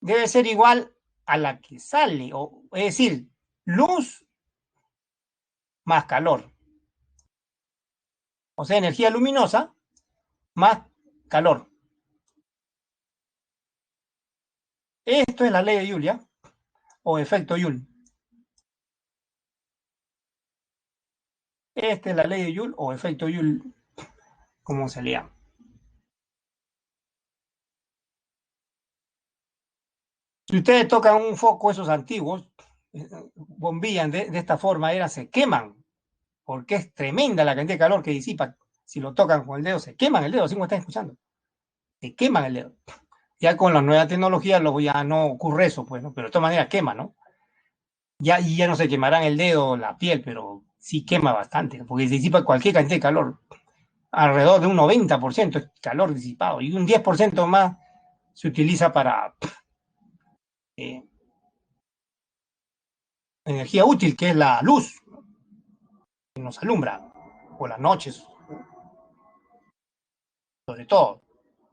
debe ser igual a la que sale, es decir, luz más calor. O sea, energía luminosa más calor. Esto es la ley de Joule, o efecto Joule. Esta es la ley de Joule o efecto Joule, como se le llama. Si ustedes tocan un foco, esos antiguos, bombillan de esta forma, se queman, porque es tremenda la cantidad de calor que disipa. Si lo tocan con el dedo, se queman el dedo, ¿sí me están escuchando? Se queman el dedo. Ya con la nueva tecnología ya no ocurre eso, pues, ¿no? Pero de todas maneras quema, ¿no? Y ya no se quemarán el dedo, la piel, pero sí quema bastante, porque se disipa cualquier cantidad de calor. Alrededor de un 90% es calor disipado y un 10% más se utiliza para eh, energía útil, que es la luz, que nos alumbra por las noches, sobre todo,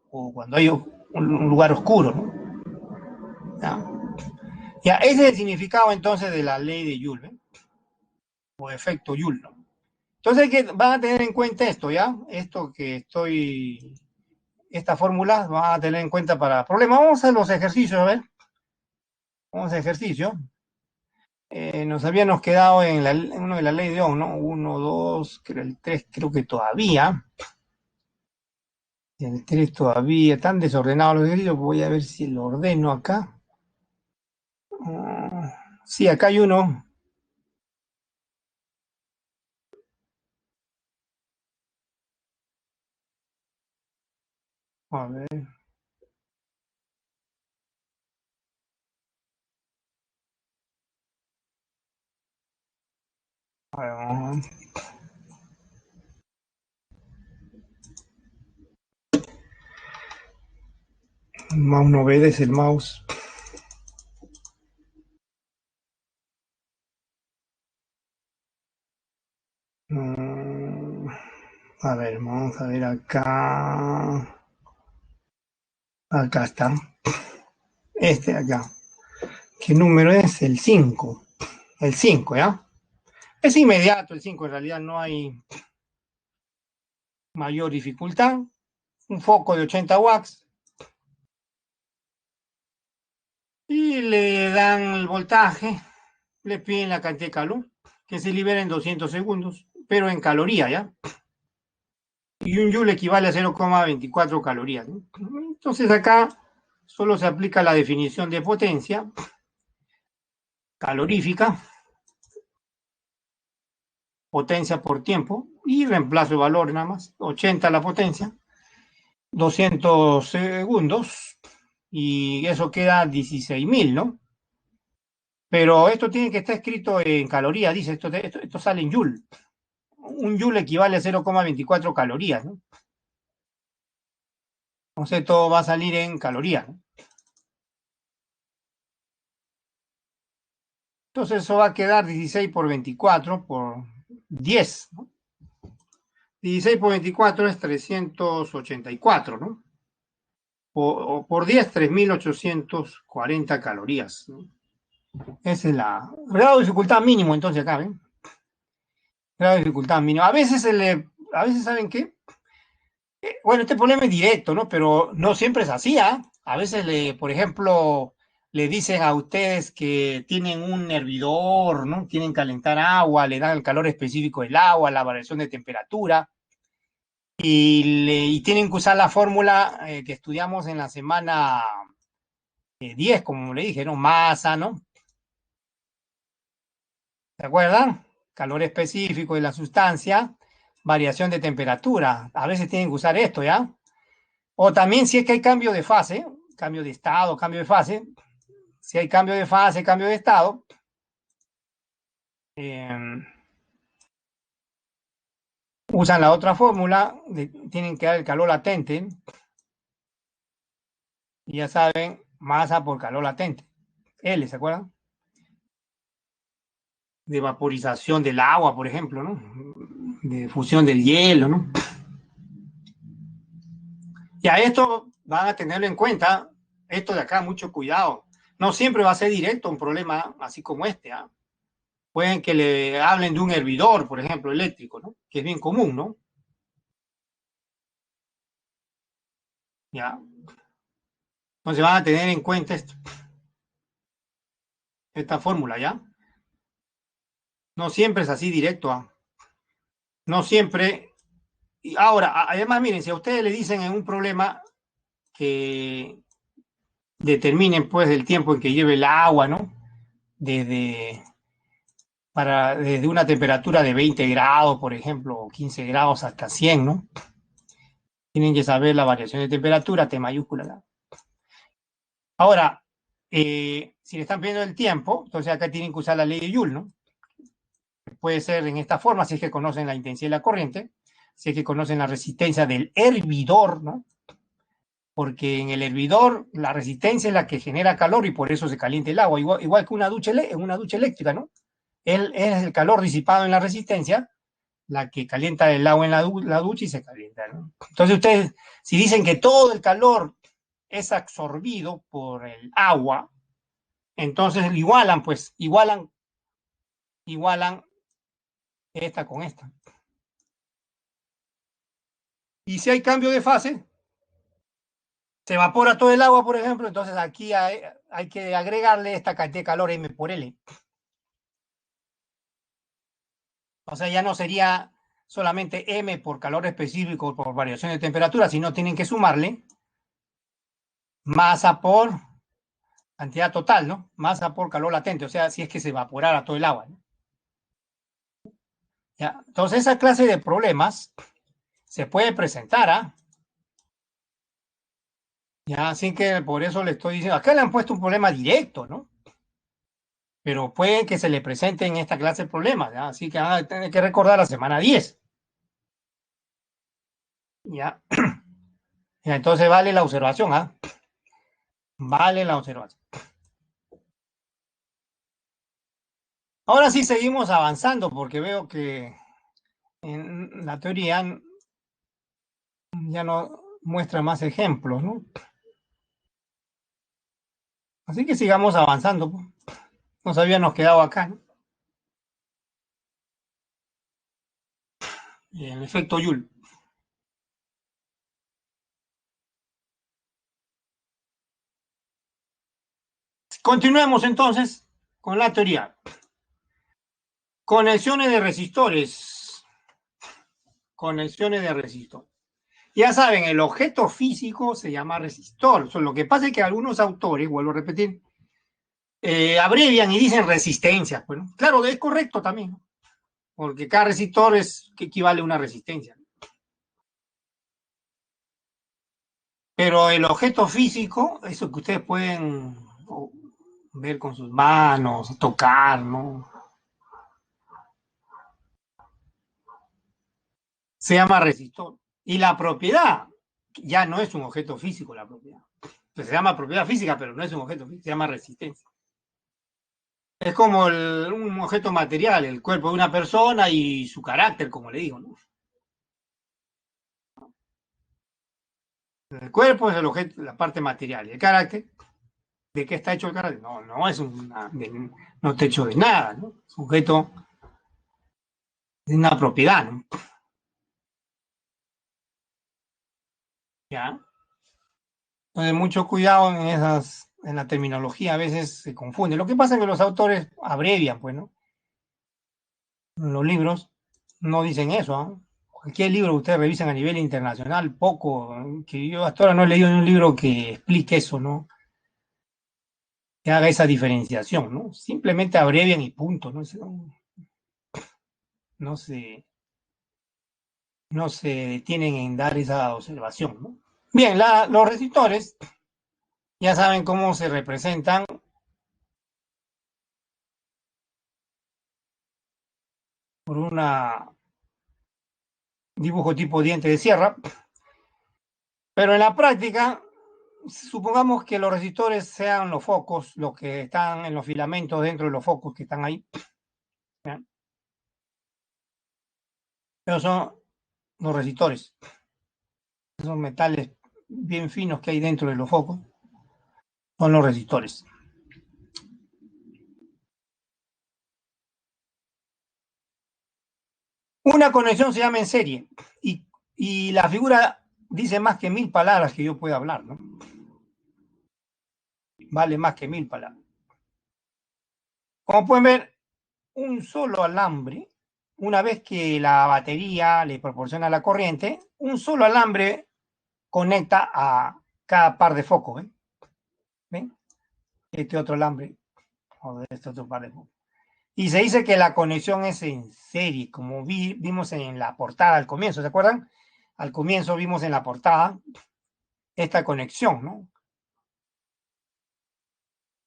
o cuando hay un lugar oscuro, ¿no? ¿Ya? Ya, ese es el significado entonces de la ley de Joule, ¿eh? O efecto Joule, ¿no? Entonces van a tener en cuenta esto, ¿ya? Esta fórmula van a tener en cuenta para problemas. Vamos a los ejercicios, a ver. Vamos a ejercicio. Nos habíamos quedado en uno de la ley de Ohm, ¿no? Uno, dos, creo el tres, creo que todavía. El tres todavía, están desordenados los ejercicios. Voy a ver si lo ordeno acá. Sí, acá hay uno. A ver. El mouse no obedece el mouse. A ver, vamos a ver acá. Acá está. Este de acá. ¿Qué número es? El 5. El 5, ¿ya? Es inmediato el 5, en realidad no hay mayor dificultad. Un foco de 80 watts y le dan el voltaje, le piden la cantidad de calor que se libera en 200 segundos, pero en caloría, ¿ya? Y un joule equivale a 0,24 calorías, ¿no? Entonces acá solo se aplica la definición de potencia calorífica, potencia por tiempo, y reemplazo el valor nada más, 80 a la potencia, 200 segundos, y eso queda 16.000, ¿no? Pero esto tiene que estar escrito en calorías, dice, esto sale en Joule. Un Joule equivale a 0,24 calorías, ¿no? Entonces todo va a salir en calorías, ¿no? Entonces eso va a quedar 16 por 24 por 10, ¿no? 16 por 24 es 384, ¿no? Por 10, 3.840 calorías, ¿no? Esa es la grado de dificultad mínimo, entonces acá, ¿ven? Grado de dificultad mínimo. A veces, ¿saben qué? Bueno, este problema es directo, ¿no? Pero no siempre es así, ¿ah? A veces, por ejemplo, le dicen a ustedes que tienen un hervidor, ¿no? Quieren calentar agua, le dan el calor específico del agua, la variación de temperatura, y tienen que usar la fórmula que estudiamos en la semana 10, como le dije, ¿no? Masa, ¿no? ¿Se acuerdan? Calor específico de la sustancia, variación de temperatura. A veces tienen que usar esto, ¿ya? O también si es que hay cambio de fase, cambio de estado, cambio de fase, si hay cambio de fase, cambio de estado, eh, usan la otra fórmula, tienen que dar el calor latente, y ya saben, masa por calor latente. L, ¿se acuerdan? De vaporización del agua, por ejemplo, ¿no? De fusión del hielo, ¿no? Y a esto van a tenerlo en cuenta, esto de acá, mucho cuidado. No siempre va a ser directo un problema así como este, ¿ah? Pueden que le hablen de un hervidor, por ejemplo, eléctrico, ¿no? Que es bien común, ¿no? Ya. Entonces van a tener en cuenta esta fórmula, ¿ya? No siempre es así directo, ¿ah? No siempre. Y ahora, además, miren, si a ustedes le dicen en un problema que determinen, pues, el tiempo en que lleve el agua, ¿no? Desde, desde una temperatura de 20 grados, por ejemplo, o 15 grados hasta 100, ¿no? Tienen que saber la variación de temperatura, T mayúscula, ¿no? Ahora, si le están pidiendo el tiempo, entonces acá tienen que usar la ley de Joule, ¿no? Puede ser en esta forma, si es que conocen la intensidad de la corriente, si es que conocen la resistencia del hervidor, ¿no? Porque en el hervidor la resistencia es la que genera calor y por eso se calienta el agua, igual que una ducha eléctrica, ¿no? Es el calor disipado en la resistencia la que calienta el agua en la ducha y se calienta, ¿no? Entonces ustedes, si dicen que todo el calor es absorbido por el agua, entonces igualan, pues, igualan esta con esta. Y si hay cambio de fase, se evapora todo el agua, por ejemplo, entonces aquí hay que agregarle esta cantidad de calor M por L. O sea, ya no sería solamente M por calor específico por variación de temperatura, sino tienen que sumarle masa por cantidad total, ¿no? Masa por calor latente, o sea, si es que se evaporara todo el agua, ¿no? ¿Ya? Entonces, esa clase de problemas se puede presentar, ¿ah? Ya, así que por eso le estoy diciendo, acá le han puesto un problema directo, ¿no? Pero puede que se le presente en esta clase de problemas, ¿ya? Así que van a tener que recordar la semana 10. ¿Ya? Ya, entonces vale la observación, ¿ah? Vale la observación. Ahora sí seguimos avanzando porque veo que en la teoría ya no muestra más ejemplos, ¿no? Así que sigamos avanzando, pues. Nos habíamos quedado acá, ¿no? El efecto Joule. Continuemos entonces con la teoría. Conexiones de resistores. Conexiones de resistor. Ya saben, el objeto físico se llama resistor. Lo que pasa es que algunos autores, vuelvo a repetir, abrevian y dicen resistencia. Bueno, claro, es correcto también, ¿no? porque cada resistor es que equivale a una resistencia. Pero el objeto físico, eso que ustedes pueden ver con sus manos, tocar, ¿no? Se llama resistor. Y la propiedad ya no es un objeto físico, la propiedad. Pues se llama propiedad física, pero no es un objeto físico, se llama resistencia. Es como un objeto material, el cuerpo de una persona y su carácter, como le digo, ¿no? El cuerpo es el objeto, la parte material. El carácter, ¿de qué está hecho el carácter? No, no es no está hecho de nada, ¿no? Es un objeto de una propiedad, ¿no? ¿Ya? Entonces, mucho cuidado en la terminología, a veces se confunde. Lo que pasa es que los autores abrevian, pues, ¿no? En los libros no dicen eso, ¿eh? Cualquier libro que ustedes revisen a nivel internacional, poco, que yo hasta ahora no he leído un libro que explique eso, ¿no? Que haga esa diferenciación, ¿no? Simplemente abrevian y punto, ¿no? No se, no se detienen en dar esa observación, ¿no? Bien, los resistores ya saben cómo se representan por una dibujo tipo diente de sierra, pero en la práctica, supongamos que los resistores sean los focos, los que están en los filamentos dentro de los focos que están ahí, ¿ya? Pero son los resistores, esos metales bien finos que hay dentro de los focos, son los resistores. Una conexión se llama en serie y la figura dice más que 1000 palabras que yo pueda hablar, ¿no? Vale más que 1000 palabras. Como pueden ver, un solo alambre, una vez que la batería le proporciona la corriente, un solo alambre conecta a cada par de focos. ¿Ven? Este otro alambre, o este otro par de focos. Y se dice que la conexión es en serie, como vimos en la portada al comienzo, ¿se acuerdan? Al comienzo vimos en la portada esta conexión, ¿no?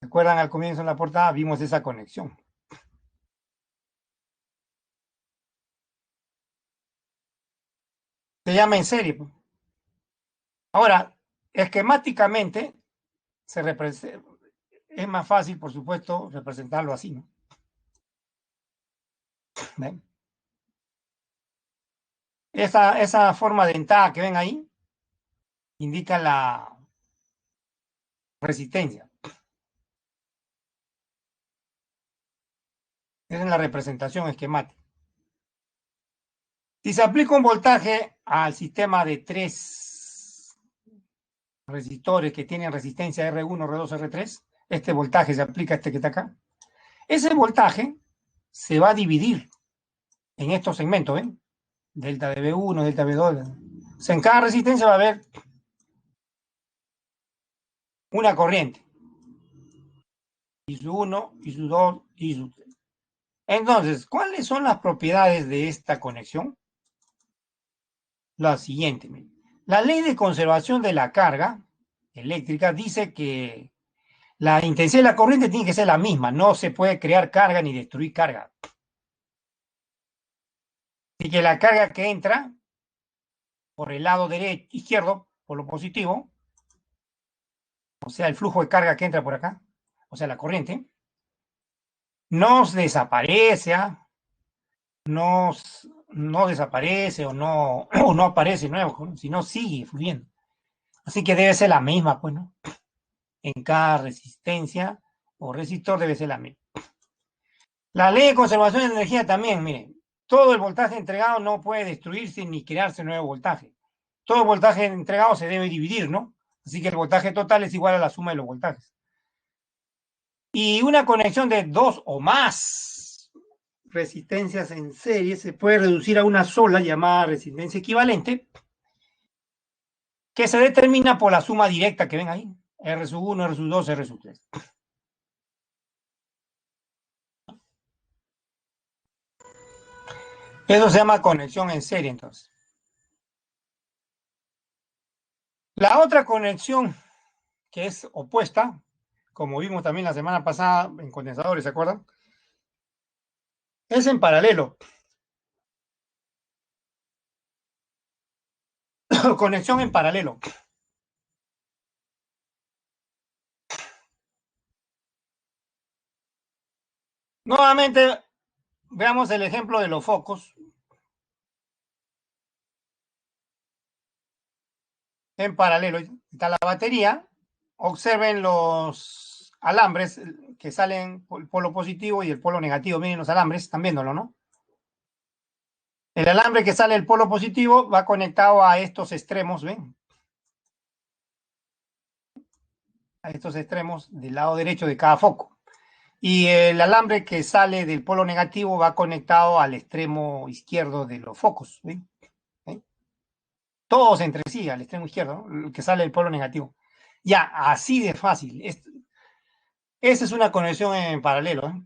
¿Se acuerdan? Al comienzo en la portada vimos esa conexión. Se llama en serie. Ahora, esquemáticamente se es más fácil, por supuesto, representarlo así, ¿no? ¿Ven? Esa forma dentada que ven ahí indica la resistencia. Esa es la representación esquemática. Si se aplica un voltaje al sistema de 3 resistores que tienen resistencia R1, R2, R3, este voltaje se aplica a este que está acá, ese voltaje se va a dividir en estos segmentos, ¿ven? Delta de B1, delta de B2. O sea, en cada resistencia va a haber una corriente. Y su 1, y su 2, y su 3. Entonces, ¿cuáles son las propiedades de esta conexión? La siguiente. La ley de conservación de la carga eléctrica dice que la intensidad de la corriente tiene que ser la misma, no se puede crear carga ni destruir carga. Así que la carga que entra por el lado derecho, izquierdo, por lo positivo, o sea, el flujo de carga que entra por acá, o sea, la corriente, no desaparece, no, no desaparece o no aparece nuevo, sino sigue fluyendo. Así que debe ser la misma, pues, ¿no? En cada resistencia o resistor debe ser la misma. La ley de conservación de energía también, miren, todo el voltaje entregado no puede destruirse ni crearse nuevo voltaje. Todo el voltaje entregado se debe dividir, ¿no? Así que el voltaje total es igual a la suma de los voltajes. Y una conexión de 2 o más resistencias en serie se puede reducir a una sola llamada resistencia equivalente, que se determina por la suma directa que ven ahí, R sub 1, R sub 2, R sub 3. Eso se llama conexión en serie, entonces. La otra conexión, que es opuesta, como vimos también la semana pasada en condensadores, ¿se acuerdan? Es en paralelo. Conexión en paralelo. Nuevamente, veamos el ejemplo de los focos en paralelo. Está la batería. Observen los alambres que salen por el polo positivo y el polo negativo. Miren los alambres, están viéndolo, ¿no? El alambre que sale del polo positivo va conectado a estos extremos, ¿ven? A estos extremos del lado derecho de cada foco. Y el alambre que sale del polo negativo va conectado al extremo izquierdo de los focos, ¿ven? ¿Ven? Todos entre sí, al extremo izquierdo, ¿no? El que sale del polo negativo. Ya, así de fácil. Esa es una conexión en paralelo, ¿eh?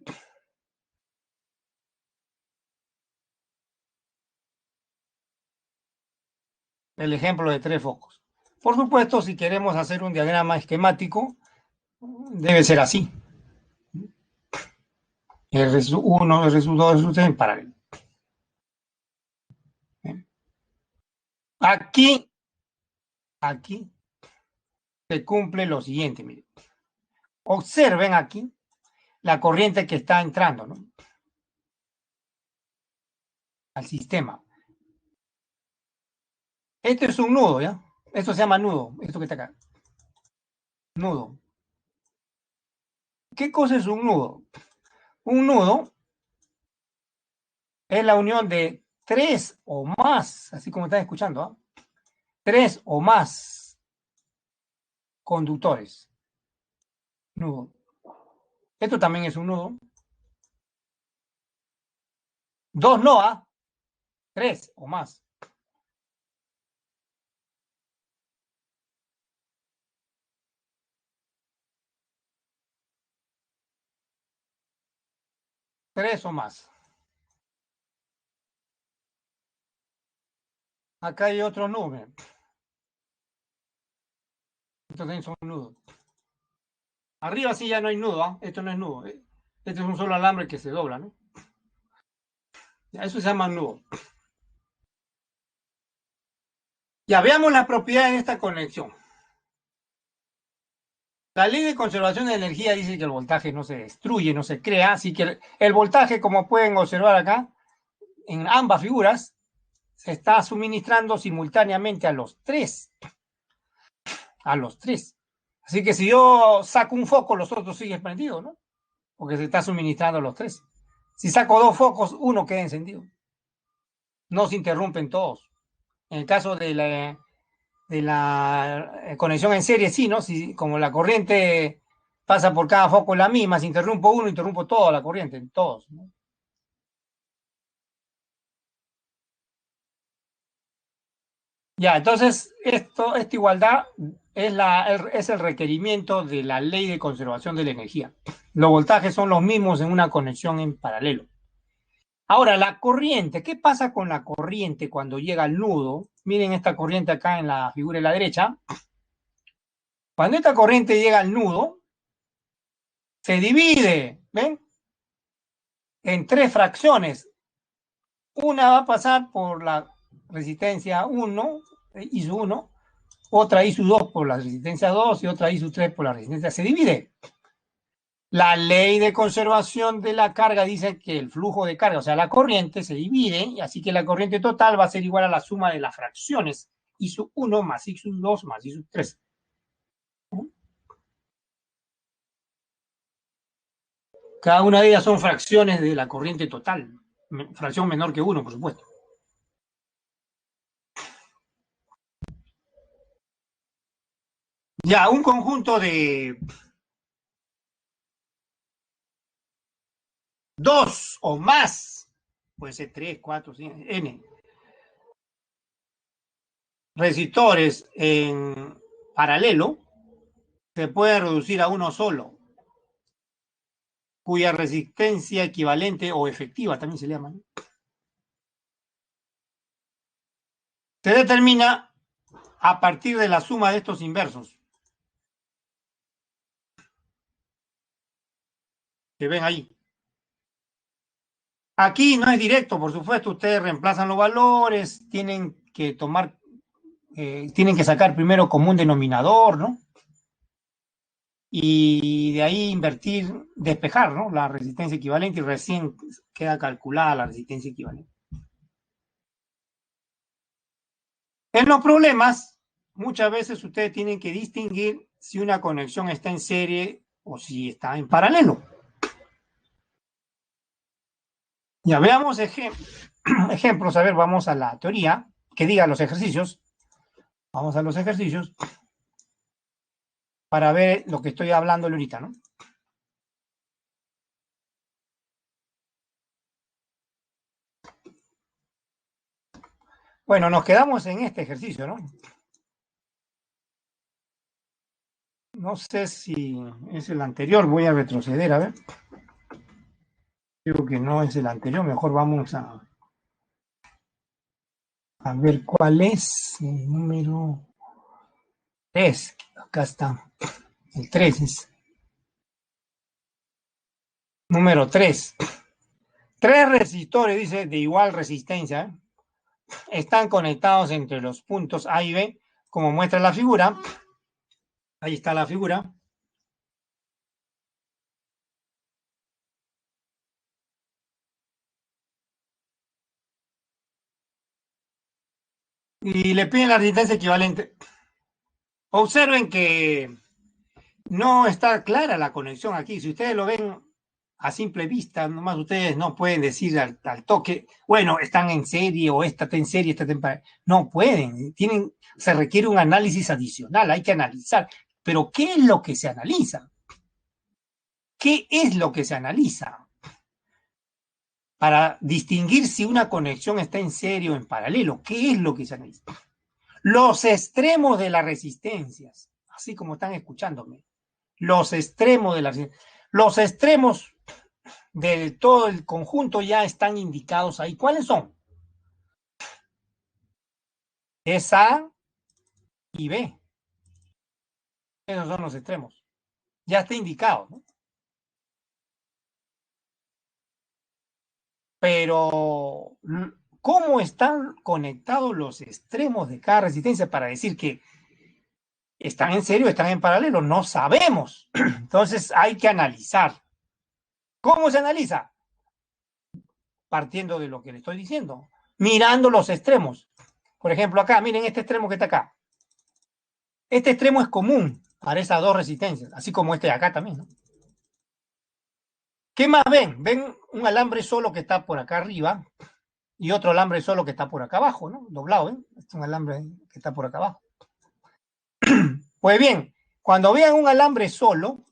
El ejemplo de tres focos. Por supuesto, si queremos hacer un diagrama esquemático, debe ser así. RSU1, RSU2, RSU3 en paralelo. Aquí, aquí se cumple lo siguiente, miren. Observen aquí la corriente que está entrando, ¿no? Al sistema. Este es un nudo, ¿ya? Esto se llama nudo, esto que está acá. Nudo. ¿Qué cosa es un nudo? Un nudo es la unión de tres o más, así como están escuchando, ¿eh? Tres o más conductores. Nudo. Esto también es un nudo. Dos no, ¿ah? Tres o más. Tres o más. Acá hay otro nudo. Miren. Estos también son nudos. Arriba sí ya no hay nudo, ¿ah? Esto no es nudo. Este es un solo alambre que se dobla, ¿no? Eso se llama nudo. Ya veamos las propiedades de esta conexión. La ley de conservación de energía dice que el voltaje no se destruye, no se crea, así que el voltaje, como pueden observar acá, en ambas figuras, se está suministrando simultáneamente a los tres. A los tres. Así que si yo saco un foco, los otros siguen prendidos, ¿no? Porque se está suministrando a los tres. Si saco dos focos, uno queda encendido. No se interrumpen todos. En el caso de la conexión en serie, sí, ¿no? Si, como la corriente pasa por cada foco la misma, si interrumpo uno, interrumpo toda la corriente, todos, ¿no? Ya, entonces, esta igualdad es el requerimiento de la ley de conservación de la energía. Los voltajes son los mismos en una conexión en paralelo. Ahora, la corriente, ¿qué pasa con la corriente cuando llega al nudo? Miren esta corriente acá en la figura de la derecha. Cuando esta corriente llega al nudo, se divide, ¿ven? En tres fracciones. Una va a pasar por la resistencia 1, ISU 1, otra ISU 2 por la resistencia 2 y otra ISU 3 por la resistencia. Se divide. La ley de conservación de la carga dice que el flujo de carga, o sea, la corriente, se divide, así que la corriente total va a ser igual a la suma de las fracciones ISU 1 más ISU 2 más ISU 3. Cada una de ellas son fracciones de la corriente total, fracción menor que 1, por supuesto. Ya, un conjunto de dos o más, puede ser 3, 4, 5, N, resistores en paralelo, se puede reducir a uno solo, cuya resistencia equivalente o efectiva también se llama, ¿no? Se determina a partir de la suma de estos inversos que ven ahí. Aquí no es directo, por supuesto, ustedes reemplazan los valores, tienen que tomar, tienen que sacar primero común denominador, ¿no? Y de ahí invertir, despejar, ¿no? La resistencia equivalente y recién queda calculada la resistencia equivalente. En los problemas, muchas veces ustedes tienen que distinguir si una conexión está en serie o si está en paralelo. Ya veamos ejemplos. A ver, vamos a la teoría que diga los ejercicios. Vamos a los ejercicios para ver lo que estoy hablando ahorita, ¿no? Bueno, nos quedamos en este ejercicio, ¿no? No sé si es el anterior, voy a retroceder, a ver. Creo que no es el anterior, mejor vamos a ver cuál es el número 3. Acá está, el 3 es. Número 3. 3 resistores, dice, de igual resistencia, están conectados entre los puntos A y B, como muestra la figura. Ahí está la figura. Y le piden la resistencia equivalente. Observen que no está clara la conexión aquí. Si ustedes lo ven a simple vista, nomás ustedes no pueden decir al toque, bueno, están en serie o esta está en serie, esta está en paralelo. No pueden, se requiere un análisis adicional, hay que analizar. Pero ¿qué es lo que se analiza? ¿Qué es lo que se analiza? Para distinguir si una conexión está en serie o en paralelo, ¿qué es lo que se analiza? Los extremos de las resistencias, así como están escuchándome, los extremos de las los extremos de todo el conjunto ya están indicados ahí. ¿Cuáles son? Es A y B. Esos son los extremos. Ya está indicado, ¿no? Pero, ¿cómo están conectados los extremos de cada resistencia para decir que están en serio, están en paralelo? No sabemos. Entonces hay que analizar. ¿Cómo se analiza? Partiendo de lo que le estoy diciendo. Mirando los extremos. Por ejemplo, acá, miren este extremo que está acá. Este extremo es común para esas dos resistencias, así como este de acá también, ¿no? ¿Qué más ven? Ven un alambre solo que está por acá arriba y otro alambre solo que está por acá abajo, ¿no? Doblado, ¿eh? Es un alambre que está por acá abajo. Pues bien, cuando vean un alambre solo,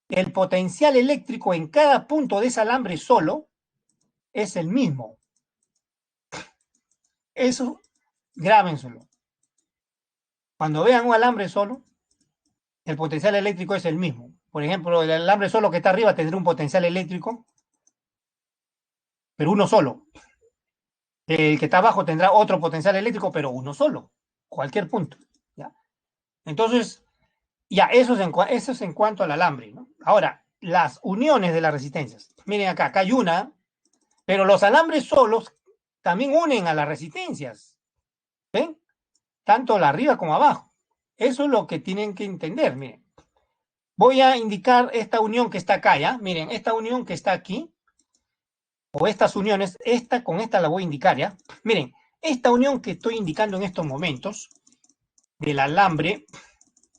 el potencial eléctrico en cada punto de ese alambre solo es el mismo. Eso, grábenselo. Cuando vean un alambre solo, el potencial eléctrico es el mismo. Por ejemplo, el alambre solo que está arriba tendrá un potencial eléctrico, pero uno solo. El que está abajo tendrá otro potencial eléctrico, pero uno solo, cualquier punto. ¿Ya? Entonces, ya, eso es en cuanto al alambre, ¿no? Ahora, las uniones de las resistencias. Miren acá, acá hay una, pero los alambres solos también unen a las resistencias. ¿Ven? Tanto la arriba como abajo. Eso es lo que tienen que entender, miren. Voy a indicar esta unión que está acá, ¿ya? Miren, esta unión que está aquí, o estas uniones, esta con esta la voy a indicar, ¿ya? Miren, esta unión que estoy indicando en estos momentos, del alambre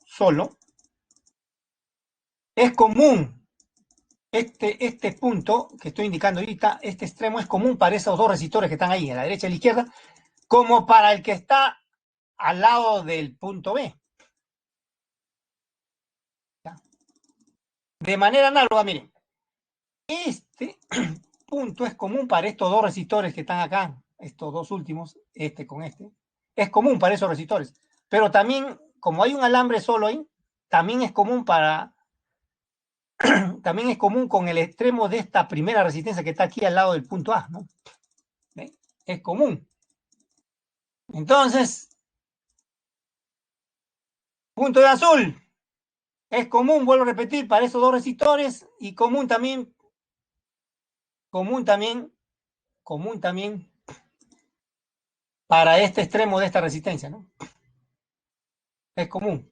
solo, es común. Este punto que estoy indicando ahorita, este extremo es común para esos dos resistores que están ahí, a la derecha y a la izquierda, como para el que está al lado del punto B. ¿Ya? De manera análoga, miren, este punto es común para estos dos resistores que están acá, estos dos últimos, este con este, es común para esos resistores. Pero también, como hay un alambre solo ahí, también es común también es común con el extremo de esta primera resistencia que está aquí al lado del punto A, ¿no? ¿Ven? Es común. Entonces, punto de azul es común, vuelvo a repetir, para esos dos resistores y común también para este extremo de esta resistencia, ¿no? Es común.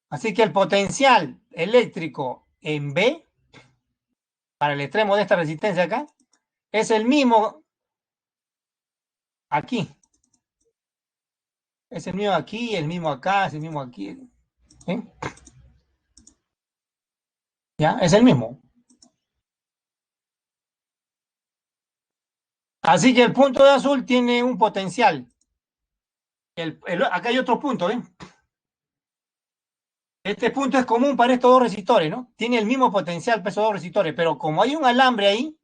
Así que el potencial eléctrico en B, para el extremo de esta resistencia acá, es el mismo aquí. Es el mismo aquí, el mismo acá, es el mismo aquí. ¿Sí? ¿Ya? Es el mismo. Así que el punto de azul tiene un potencial. Acá hay otro punto, ¿eh? Este punto es común para estos dos resistores, ¿no? Tiene el mismo potencial para esos dos resistores, pero como hay un alambre ahí,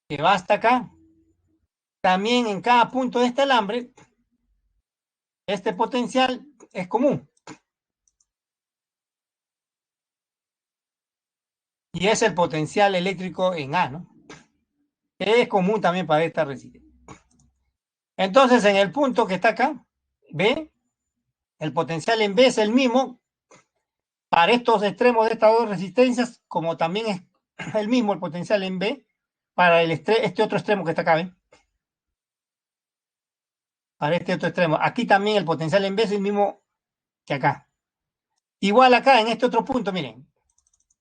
que va hasta acá, también en cada punto de este alambre, este potencial es común. Y es el potencial eléctrico en A, ¿no? Que es común también para esta resistencia. Entonces, en el punto que está acá, B, el potencial en B es el mismo para estos extremos de estas dos resistencias, como también es el mismo el potencial en B para este otro extremo que está acá, ¿ven? Para este otro extremo. Aquí también el potencial en B es el mismo que acá. Igual acá, en este otro punto, miren,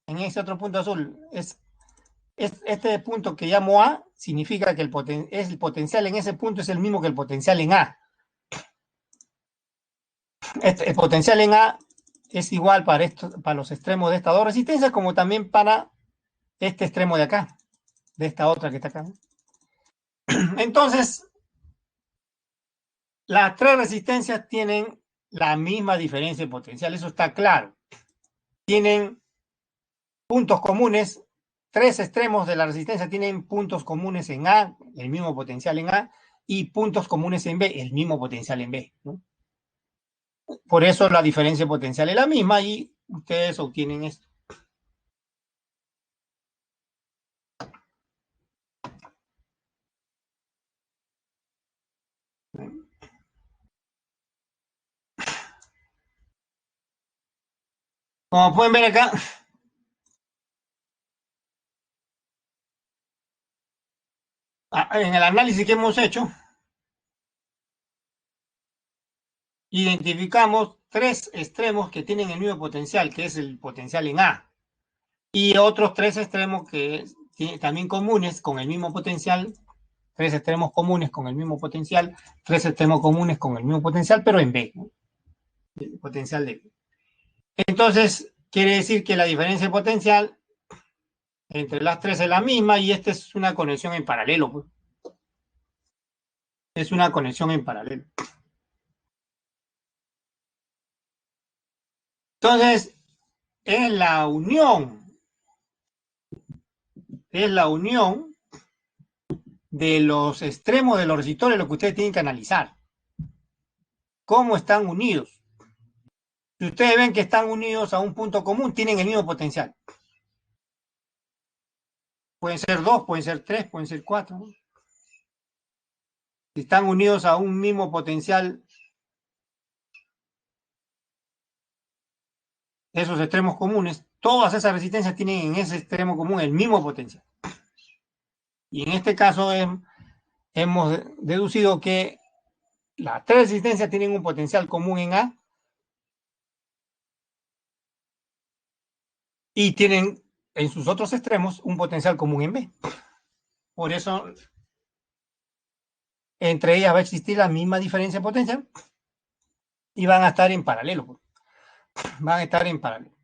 en este otro punto azul, es este punto que llamo A, significa que el potencial en ese punto es el mismo que el potencial en A. El potencial en A es igual para los extremos de estas dos resistencias, como también para este extremo de acá, de esta otra que está acá. Entonces, las tres resistencias tienen la misma diferencia de potencial, eso está claro. Tienen puntos comunes, tres extremos de la resistencia tienen puntos comunes en A, el mismo potencial en A, y puntos comunes en B, el mismo potencial en B, ¿no? Por eso la diferencia potencial es la misma y ustedes obtienen esto. Como pueden ver acá, en el análisis que hemos hecho, identificamos tres extremos que tienen el mismo potencial, que es el potencial en A, y otros tres extremos que también comunes con el mismo potencial, tres extremos comunes con el mismo potencial, tres extremos comunes con el mismo potencial, pero en B, ¿no? El potencial de B. Entonces, quiere decir que la diferencia de potencial entre las tres es la misma y esta es una conexión en paralelo, pues. Es una conexión en paralelo. Entonces, es la unión de los extremos de los resistores lo que ustedes tienen que analizar. ¿Cómo están unidos? Si ustedes ven que están unidos a un punto común, tienen el mismo potencial. Pueden ser dos, pueden ser tres, pueden ser cuatro, ¿no? Si están unidos a un mismo potencial, esos extremos comunes, todas esas resistencias tienen en ese extremo común el mismo potencial. Y en este caso hemos deducido que las tres resistencias tienen un potencial común en A y tienen en sus otros extremos un potencial común en B. Por eso entre ellas va a existir la misma diferencia de potencial y van a estar en paralelo. Van a estar en paralelo.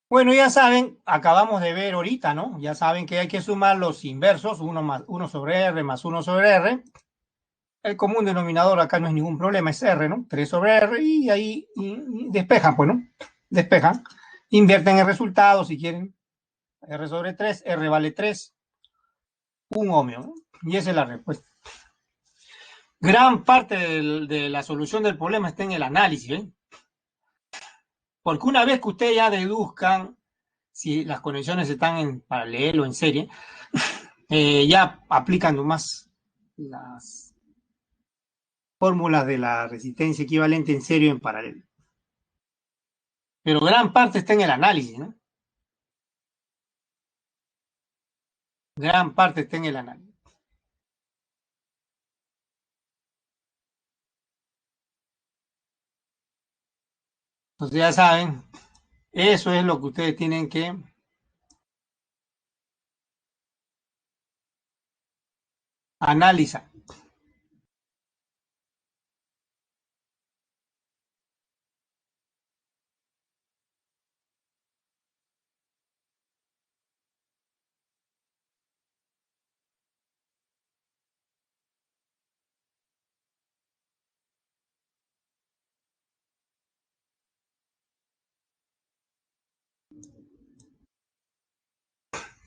Bueno, ya saben, acabamos de ver ahorita, ¿no? Ya saben que hay que sumar los inversos, 1 sobre R más 1 sobre R. El común denominador acá no es ningún problema, es R, ¿no? 3 sobre R y ahí despejan, pues, ¿no? Despejan. Invierten el resultado si quieren. R sobre 3, R vale 3, un ohmio, ¿no? Y esa es la respuesta. Gran parte de la solución del problema está en el análisis, ¿eh? Porque una vez que ustedes ya deduzcan si las conexiones están en paralelo, en serie, ya aplican nomás las fórmulas de la resistencia equivalente en serio en paralelo. Pero gran parte está en el análisis, ¿no? Gran parte está en el análisis. Entonces ya saben, eso es lo que ustedes tienen que analizar.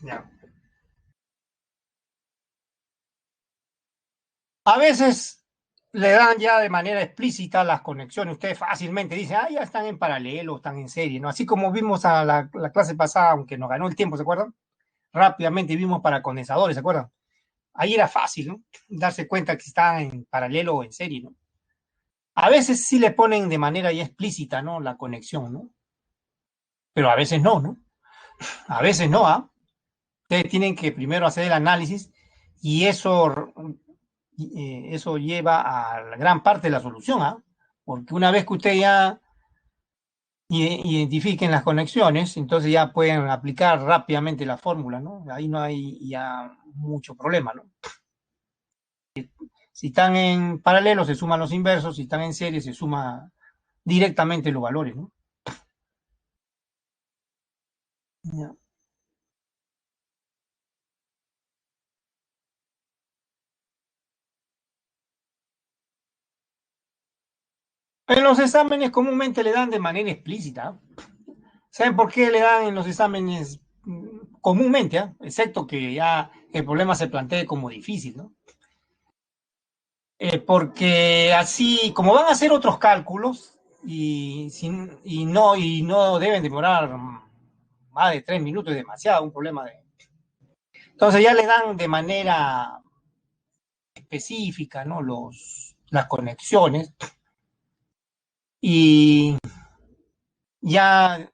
Ya. A veces le dan ya de manera explícita las conexiones. Ustedes fácilmente dicen, ah, ya están en paralelo, están en serie, ¿no? Así como vimos a la clase pasada, aunque nos ganó el tiempo, ¿se acuerdan? Rápidamente vimos para condensadores, ¿se acuerdan? Ahí era fácil, ¿no? Darse cuenta que estaban en paralelo o en serie, ¿no? A veces sí le ponen de manera ya explícita, ¿no? La conexión, ¿no? Pero a veces no, ¿no? A veces no, ¿ah? Ustedes tienen que primero hacer el análisis y eso lleva a la gran parte de la solución, ¿ah? Porque una vez que ustedes ya identifiquen las conexiones, entonces ya pueden aplicar rápidamente la fórmula, ¿no? Ahí no hay ya mucho problema, ¿no? Si están en paralelo, se suman los inversos, si están en serie, se suma directamente los valores, ¿no? Ya. En los exámenes comúnmente le dan de manera explícita. ¿Saben por qué le dan en los exámenes comúnmente? Excepto que ya el problema se plantee como difícil, ¿no? Porque así, como van a hacer otros cálculos y no deben demorar más de 3 minutos, es demasiado, un problema de... Entonces ya le dan de manera específica, ¿no? Las conexiones y ya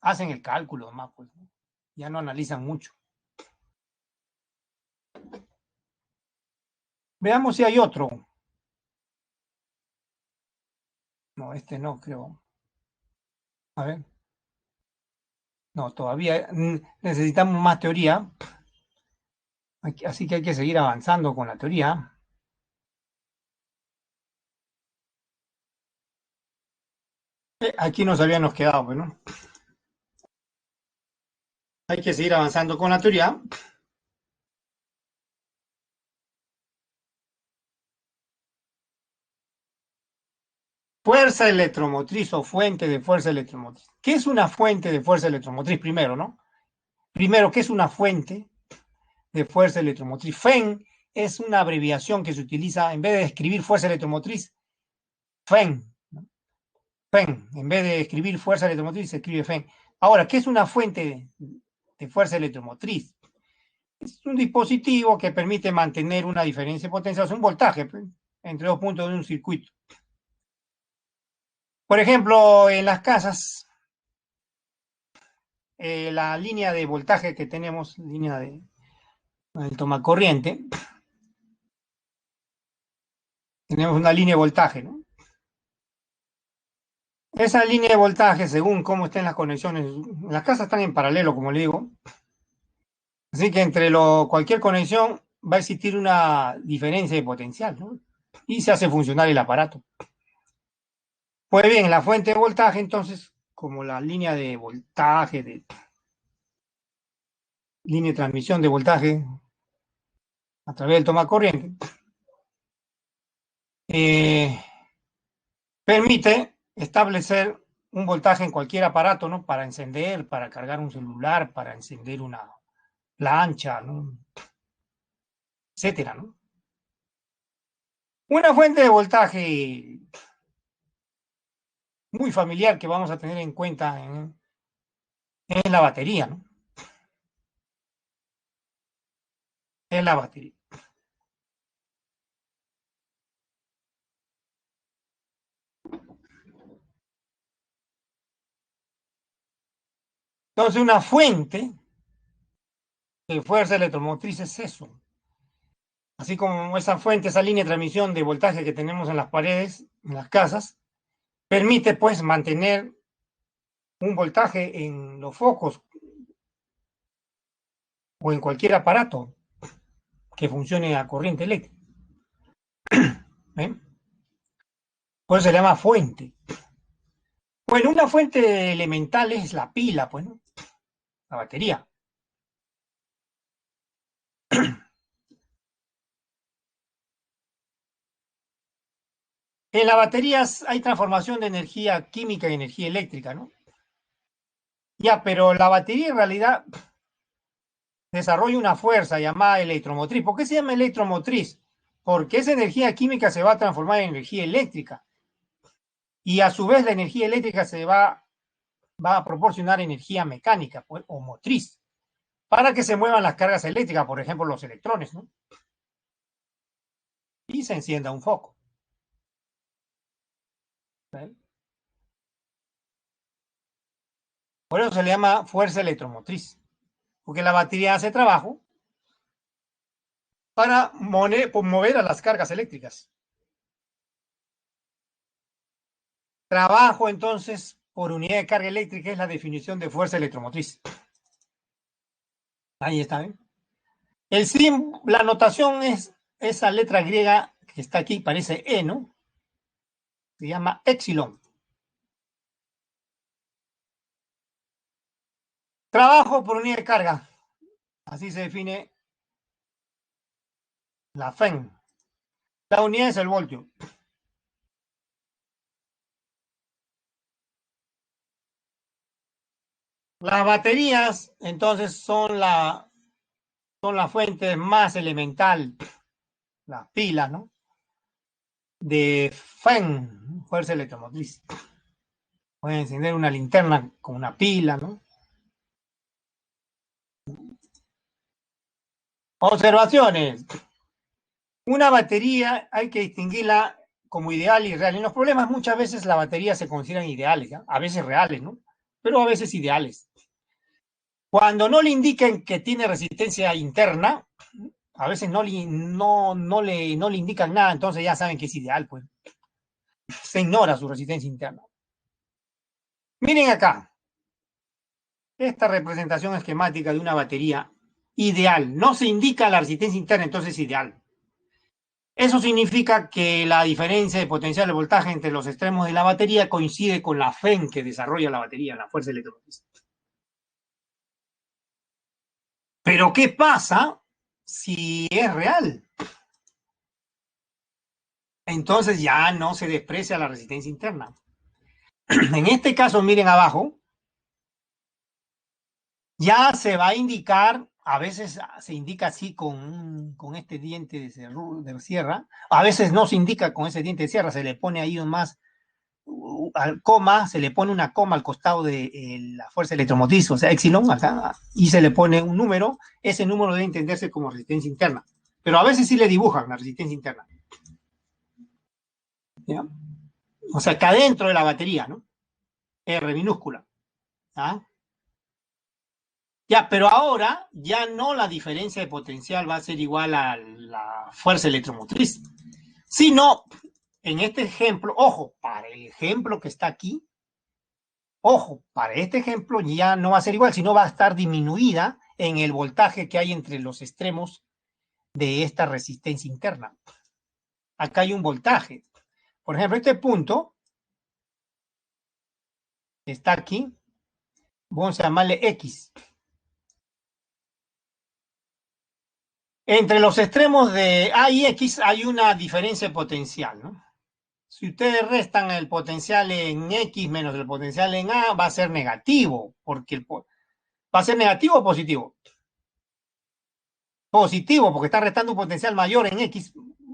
hacen el cálculo más, pues, ¿no? Ya no analizan mucho. Veamos si hay otro. No, este no creo. A ver. No, todavía necesitamos más teoría, así que hay que seguir avanzando con la teoría. Aquí nos habíamos quedado, pues, ¿no? Hay que seguir avanzando con la teoría. Fuerza electromotriz o fuente de fuerza electromotriz. ¿Qué es una fuente de fuerza electromotriz? Primero, ¿no? Primero, ¿qué es una fuente de fuerza electromotriz? FEN es una abreviación que se utiliza en vez de escribir fuerza electromotriz, FEN, ¿no? FEN, en vez de escribir fuerza electromotriz, se escribe FEN. Ahora, ¿qué es una fuente de fuerza electromotriz? Es un dispositivo que permite mantener una diferencia de potencia, es un voltaje, pues, entre dos puntos de un circuito. Por ejemplo, en las casas, la línea de voltaje que tenemos, línea del tomacorriente, tenemos una línea de voltaje, ¿no? Esa línea de voltaje, según cómo estén las conexiones, las casas están en paralelo, como le digo, así que entre cualquier conexión va a existir una diferencia de potencial, ¿no? Y se hace funcionar el aparato. Pues bien, la fuente de voltaje, entonces, como la línea de voltaje, línea de transmisión de voltaje a través del tomacorriente, eh, permite establecer un voltaje en cualquier aparato, ¿no? Para encender, para cargar un celular, para encender una plancha, ¿no? Etcétera, ¿no? Una fuente de voltaje muy familiar que vamos a tener en cuenta es la batería, ¿no? Es la batería. Entonces, una fuente de fuerza electromotriz es eso. Así como esa fuente, esa línea de transmisión de voltaje que tenemos en las paredes, en las casas, permite pues mantener un voltaje en los focos o en cualquier aparato que funcione a corriente eléctrica. ¿Eh? Por eso se le llama fuente. Bueno, una fuente elemental es la pila, pues, ¿no? La batería. En las baterías hay transformación de energía química y energía eléctrica, ¿no? Ya, pero la batería en realidad desarrolla una fuerza llamada electromotriz. ¿Por qué se llama electromotriz? Porque esa energía química se va a transformar en energía eléctrica y a su vez la energía eléctrica va a proporcionar energía mecánica pues, o motriz para que se muevan las cargas eléctricas, por ejemplo, los electrones, ¿no? Y se encienda un foco. ¿Sí? Por eso se le llama fuerza electromotriz, porque la batería hace trabajo para mover a las cargas eléctricas. Trabajo, entonces, por unidad de carga eléctrica es la definición de fuerza electromotriz. Ahí está, ¿eh? La notación es esa letra griega que está aquí, parece E, ¿no? Se llama epsilon. Trabajo por unidad de carga. Así se define la FEM. La unidad es el voltio. Las baterías, entonces, son la fuente más elemental, las pilas, ¿no? De FEM, fuerza electromotriz. Pueden encender una linterna con una pila, ¿no? Observaciones. Una batería hay que distinguirla como ideal y real. En los problemas muchas veces las baterías se consideran ideales, ¿ya? A veces reales, ¿no? Pero a veces ideales. Cuando no le indiquen que tiene resistencia interna, a veces no le indican nada, entonces ya saben que es ideal, pues. Se ignora su resistencia interna. Miren acá, esta representación esquemática de una batería ideal. No se indica la resistencia interna, entonces es ideal. Eso significa que la diferencia de potencial de voltaje entre los extremos de la batería coincide con la FEM que desarrolla la batería, la fuerza electromotriz. Pero ¿qué pasa si es real? Entonces ya no se desprecia la resistencia interna. En este caso, miren abajo, ya se va a indicar, a veces se indica así con este diente de sierra, a veces no se indica con ese diente de sierra, se le pone ahí más al coma, se le pone una coma al costado de la fuerza electromotriz, o sea, epsilon, acá, y se le pone un número, ese número debe entenderse como resistencia interna, pero a veces sí le dibujan la resistencia interna, ¿ya? O sea, acá dentro de la batería, ¿no? R minúscula, ¿ya? Ya, pero ahora ya no la diferencia de potencial va a ser igual a la fuerza electromotriz, sino en este ejemplo, ojo, para el ejemplo que está aquí, ojo, para este ejemplo ya no va a ser igual, sino va a estar disminuida en el voltaje que hay entre los extremos de esta resistencia interna. Acá hay un voltaje. Por ejemplo, este punto está aquí, vamos a llamarle X. Entre los extremos de A y X hay una diferencia potencial, ¿no? Si ustedes restan el potencial en X menos el potencial en A, va a ser negativo, porque va a ser negativo o positivo. Positivo, porque está restando un potencial mayor en X.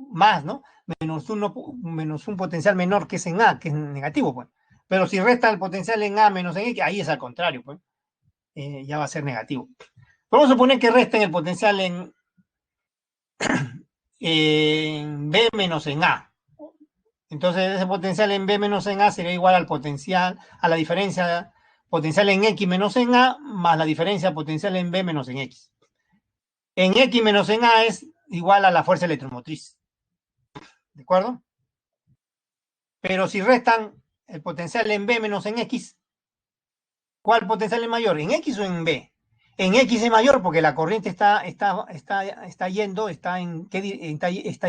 más, ¿no? Menos un potencial menor que es en A, que es negativo, pues. Pero si resta el potencial en A menos en X, ahí es al contrario, pues. Ya va a ser negativo. Vamos a suponer que resten el potencial en B menos en A. Entonces ese potencial en B menos en A sería igual al potencial, a la diferencia potencial en X menos en A, más la diferencia potencial en B menos en X. En X menos en A es igual a la fuerza electromotriz. ¿De acuerdo? Pero si restan el potencial en B menos en X, ¿cuál potencial es mayor? ¿En X o en B? En X es mayor porque la corriente está yendo, está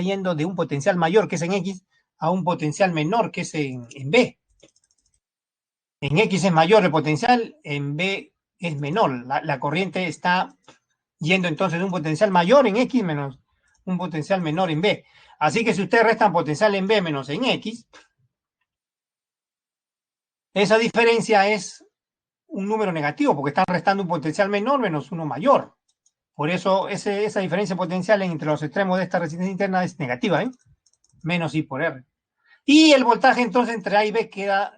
yendo de un potencial mayor que es en X a un potencial menor que es en B. En X es mayor el potencial, en B es menor. La corriente está yendo entonces de un potencial mayor en X menos un potencial menor en B. Así que si ustedes restan potencial en B menos en X, esa diferencia es un número negativo porque están restando un potencial menor menos uno mayor. Por eso esa diferencia potencial entre los extremos de esta resistencia interna es negativa, ¿eh? Menos I por R. Y el voltaje entonces entre A y B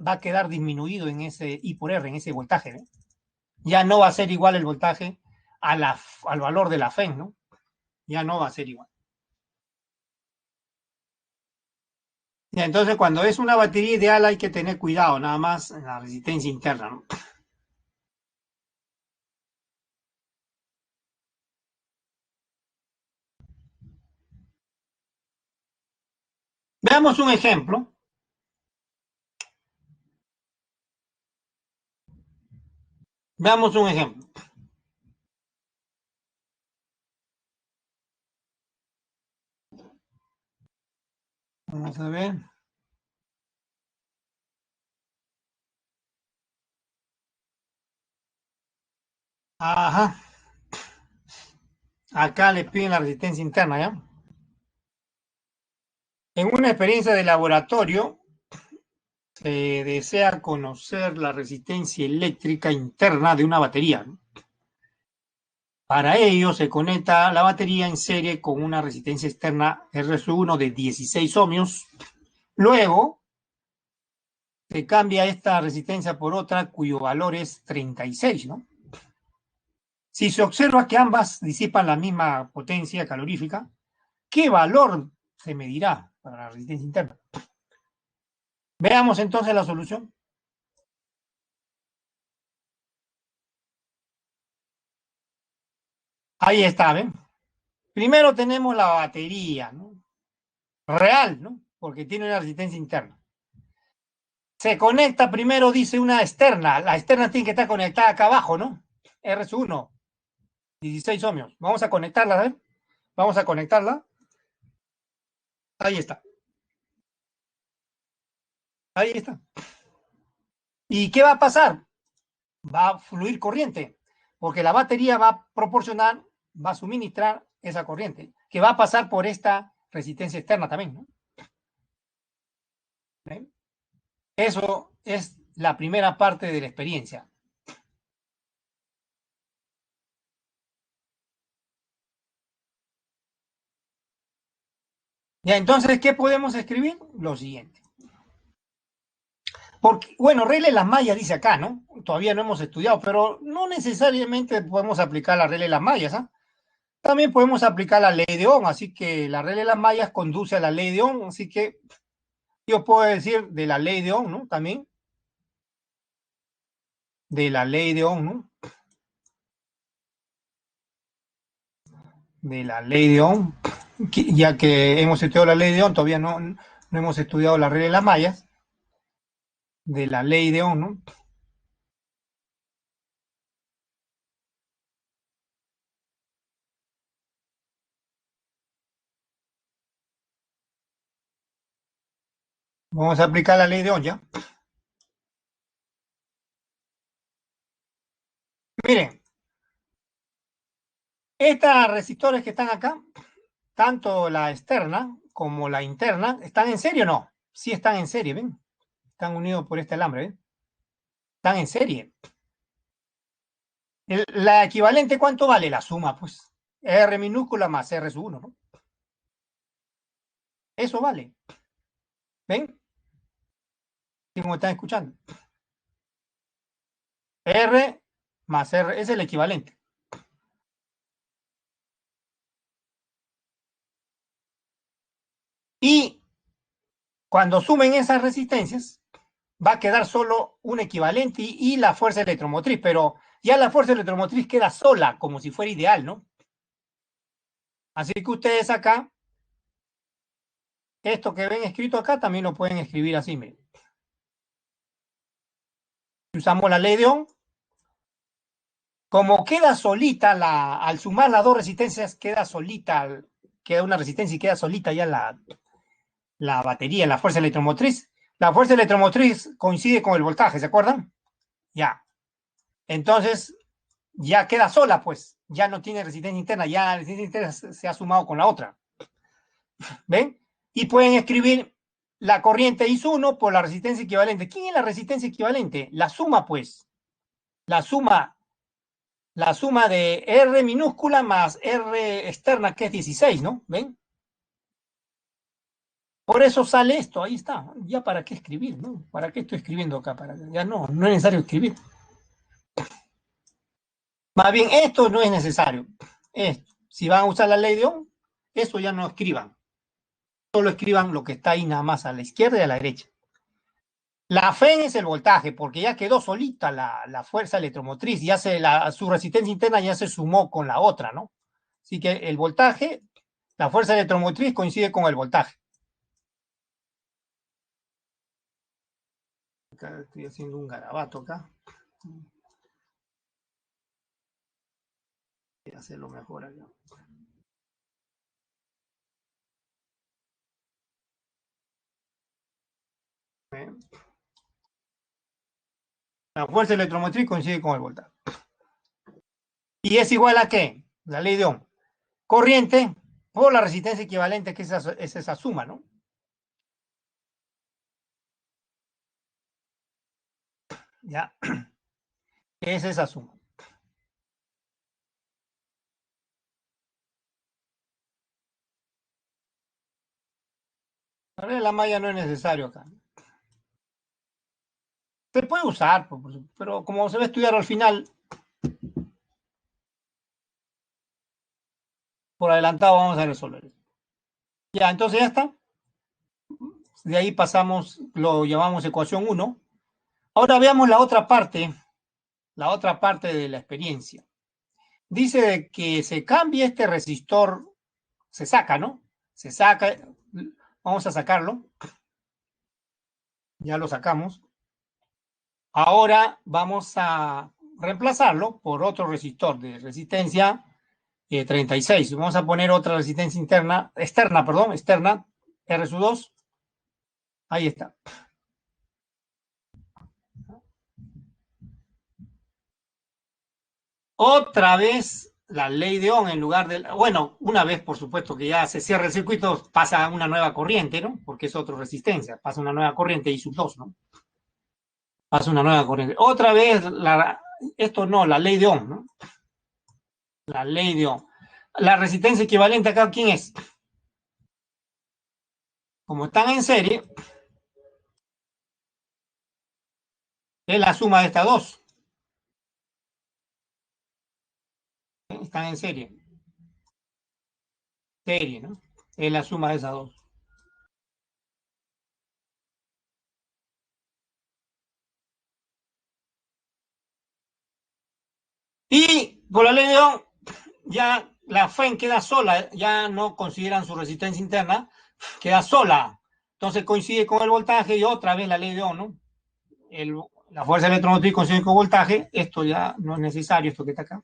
va a quedar disminuido en ese I por R, en ese voltaje, ¿eh? Ya no va a ser igual el voltaje al valor de la FEN, ¿no? Ya no va a ser igual. Ya, entonces, cuando es una batería ideal hay que tener cuidado, nada más en la resistencia interna, ¿no? Veamos un ejemplo. Veamos un ejemplo. Vamos a ver. Ajá. Acá le piden la resistencia interna, ¿ya? En una experiencia de laboratorio, se desea conocer la resistencia eléctrica interna de una batería, ¿no? Para ello, se conecta la batería en serie con una resistencia externa RS1 de 16 ohmios. Luego, se cambia esta resistencia por otra cuyo valor es 36, ¿no? Si se observa que ambas disipan la misma potencia calorífica, ¿qué valor se medirá para la resistencia interna? Veamos entonces la solución. Ahí está, ¿ven? Primero tenemos la batería, ¿no? Real, ¿no? Porque tiene una resistencia interna. Se conecta primero, dice una externa. La externa tiene que estar conectada acá abajo, ¿no? RS1, 16 ohmios. Vamos a conectarla, ¿ven? Vamos a conectarla. Ahí está. Ahí está. ¿Y qué va a pasar? Va a fluir corriente, porque la batería va a proporcionar, va a suministrar esa corriente, que va a pasar por esta resistencia externa también, ¿no? ¿Ven? Eso es la primera parte de la experiencia. Ya, entonces, ¿qué podemos escribir? Lo siguiente. Porque, bueno, regla de las mallas dice acá, ¿no? Todavía no hemos estudiado, pero no necesariamente podemos aplicar la regla de las mallas, ¿ah? También podemos aplicar la ley de Ohm, así que la regla de las mallas conduce a la ley de Ohm, así que yo puedo decir de la ley de Ohm, ¿no? También de la ley de Ohm, ¿no? De la ley de Ohm, ya que hemos estudiado la ley de Ohm, todavía no hemos estudiado la regla de las mallas, de la ley de Ohm, ¿no? Vamos a aplicar la ley de Ohm ya. Miren, estas resistores que están acá, tanto la externa como la interna, ¿están en serie o no? Sí están en serie, ¿ven? Están unidos por este alambre, ¿ven? Están en serie. La equivalente, ¿cuánto vale? La suma, pues. R minúscula más R sub 1, ¿no? Eso vale. ¿Ven? ¿Cómo me están escuchando? R más R es el equivalente. Y cuando sumen esas resistencias, va a quedar solo un equivalente y la fuerza electromotriz, pero ya la fuerza electromotriz queda sola, como si fuera ideal, ¿no? Así que ustedes acá, esto que ven escrito acá, también lo pueden escribir así, miren. Usamos la ley de Ohm. Como queda solita, al sumar las dos resistencias, queda solita, queda una resistencia y queda solita ya la batería, la fuerza electromotriz. La fuerza electromotriz coincide con el voltaje, ¿se acuerdan? Ya. Entonces, ya queda sola, pues. Ya no tiene resistencia interna, ya la resistencia interna se ha sumado con la otra. ¿Ven? Y pueden escribir la corriente I1 por la resistencia equivalente. ¿Quién es la resistencia equivalente? La suma, pues. La suma, la suma de R minúscula más R externa, que es 16, ¿no? ¿Ven? Por eso sale esto, ahí está. Ya para qué escribir, ¿no? ¿Para qué estoy escribiendo acá? Ya no es necesario escribir. Más bien, esto no es necesario. Esto, si van a usar la ley de Ohm, eso ya no escriban. Solo escriban lo que está ahí nada más a la izquierda y a la derecha. La FEN es el voltaje, porque ya quedó solita la fuerza electromotriz, su resistencia interna ya se sumó con la otra, ¿no? Así que el voltaje, la fuerza electromotriz coincide con el voltaje. Acá estoy haciendo un garabato acá. Voy a hacerlo mejor acá. La fuerza electromotriz coincide con el voltaje. ¿Y es igual a qué? La ley de Ohm. Corriente por la resistencia equivalente, que es esa suma, ¿no? Ya, es esa suma. Ahora la malla no es necesario acá. Se puede usar, pero como se va a estudiar al final, por adelantado vamos a resolver. Ya, entonces ya está. De ahí pasamos, lo llamamos ecuación 1. Ahora veamos la otra parte de la experiencia. Dice que se cambia este resistor, se saca, ¿no? Se saca, vamos a sacarlo. Ya lo sacamos. Ahora vamos a reemplazarlo por otro resistor de resistencia 36. Vamos a poner otra resistencia externa, R 2. Ahí está. Otra vez la ley de Ohm en lugar de, bueno, una vez por supuesto que ya se cierra el circuito, pasa una nueva corriente, ¿no? Porque es otra resistencia, pasa una nueva corriente I sub 2, ¿no? Pasa una nueva corriente. Otra vez, esto no, la ley de Ohm, ¿no? La ley de Ohm. La resistencia equivalente acá, ¿quién es? Como están en serie, es la suma de estas dos. Están en serie. Serie, ¿no? Es la suma de esas dos. Y por la ley de Ohm, ya la FEN queda sola, ya no consideran su resistencia interna, queda sola. Entonces coincide con el voltaje y otra vez la ley de Ohm, ¿no? La fuerza electromotriz coincide con el voltaje, esto ya no es necesario, esto que está acá.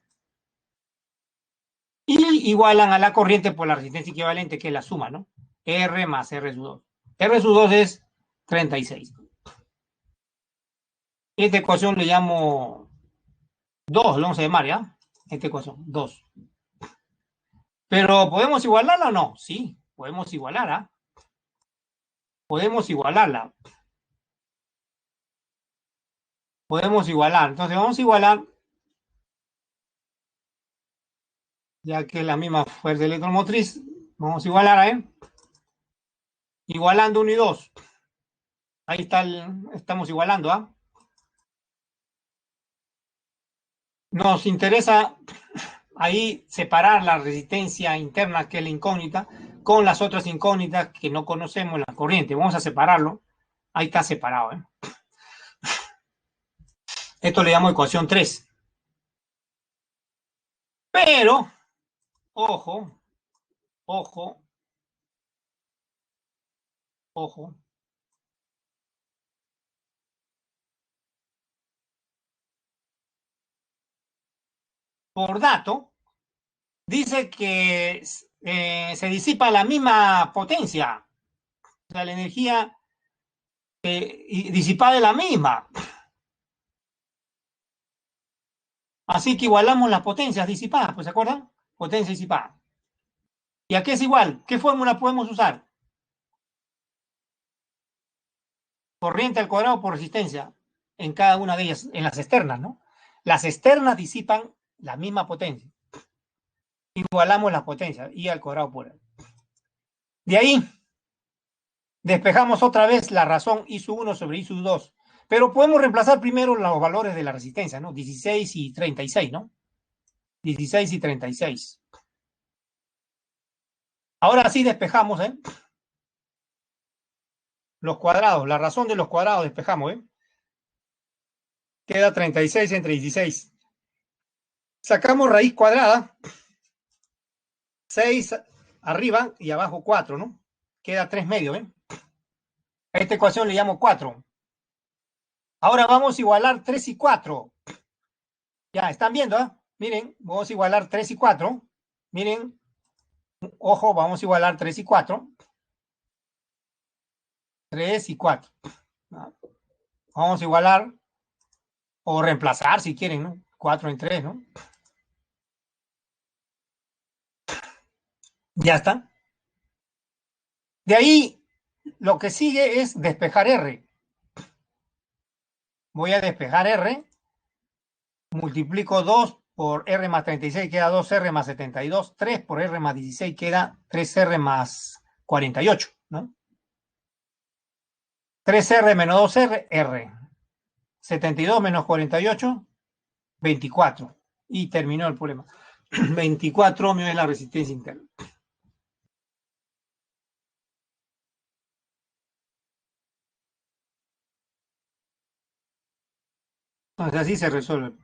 Y igualan a la corriente por la resistencia equivalente, que es la suma, ¿no? R más R sub 2. R sub 2 es 36. Esta ecuación le llamo 2, lo vamos a llamar, ¿ya? Esta ecuación, 2. Pero ¿podemos igualarla o no? Sí, podemos igualar, ¿ah? Podemos igualarla. Podemos igualar. Entonces vamos a igualar, ya que es la misma fuerza electromotriz. Vamos a igualar, ¿eh? Igualando 1 y 2. Ahí está, estamos igualando, ¿ah? Nos interesa ahí separar la resistencia interna, que es la incógnita, con las otras incógnitas que no conocemos en la corriente. Vamos a separarlo. Ahí está separado, ¿eh? Esto le llamo ecuación 3. Pero, ojo, ojo, ojo. Por dato, dice que se disipa la misma potencia. O sea, la energía disipada es la misma. Así que igualamos las potencias disipadas, pues ¿se acuerdan? Potencia disipada. ¿Y a qué es igual? ¿Qué fórmula podemos usar? Corriente al cuadrado por resistencia en cada una de ellas, en las externas, ¿no? Las externas disipan la misma potencia. Igualamos las potencias, I al cuadrado por L. De ahí, despejamos otra vez la razón I sub 1 sobre I sub 2. Pero podemos reemplazar primero los valores de la resistencia, ¿no? 16 y 36, ¿no? 16 y 36. Ahora sí despejamos, ¿eh? Los cuadrados, la razón de los cuadrados despejamos, ¿eh? Queda 36 entre 16. Sacamos raíz cuadrada, 6 arriba y abajo 4, ¿no? Queda 3 medios, ¿eh? A esta ecuación le llamo 4. Ahora vamos a igualar 3 y 4. Ya, ¿están viendo? ¿Eh? Miren, vamos a igualar 3 y 4. Miren, ojo, vamos a igualar 3 y 4. 3 y 4. Vamos a igualar o reemplazar si quieren, ¿no? 4 en 3, ¿no? Ya está. De ahí, lo que sigue es despejar R. Voy a despejar R. Multiplico 2 por R más 36, queda 2R más 72. 3 por R más 16, queda 3R más 48, ¿no? 3R menos 2R, R. 72 menos 48, 24. Y terminó el problema. 24 ohmios es la resistencia interna. Entonces así se resuelve.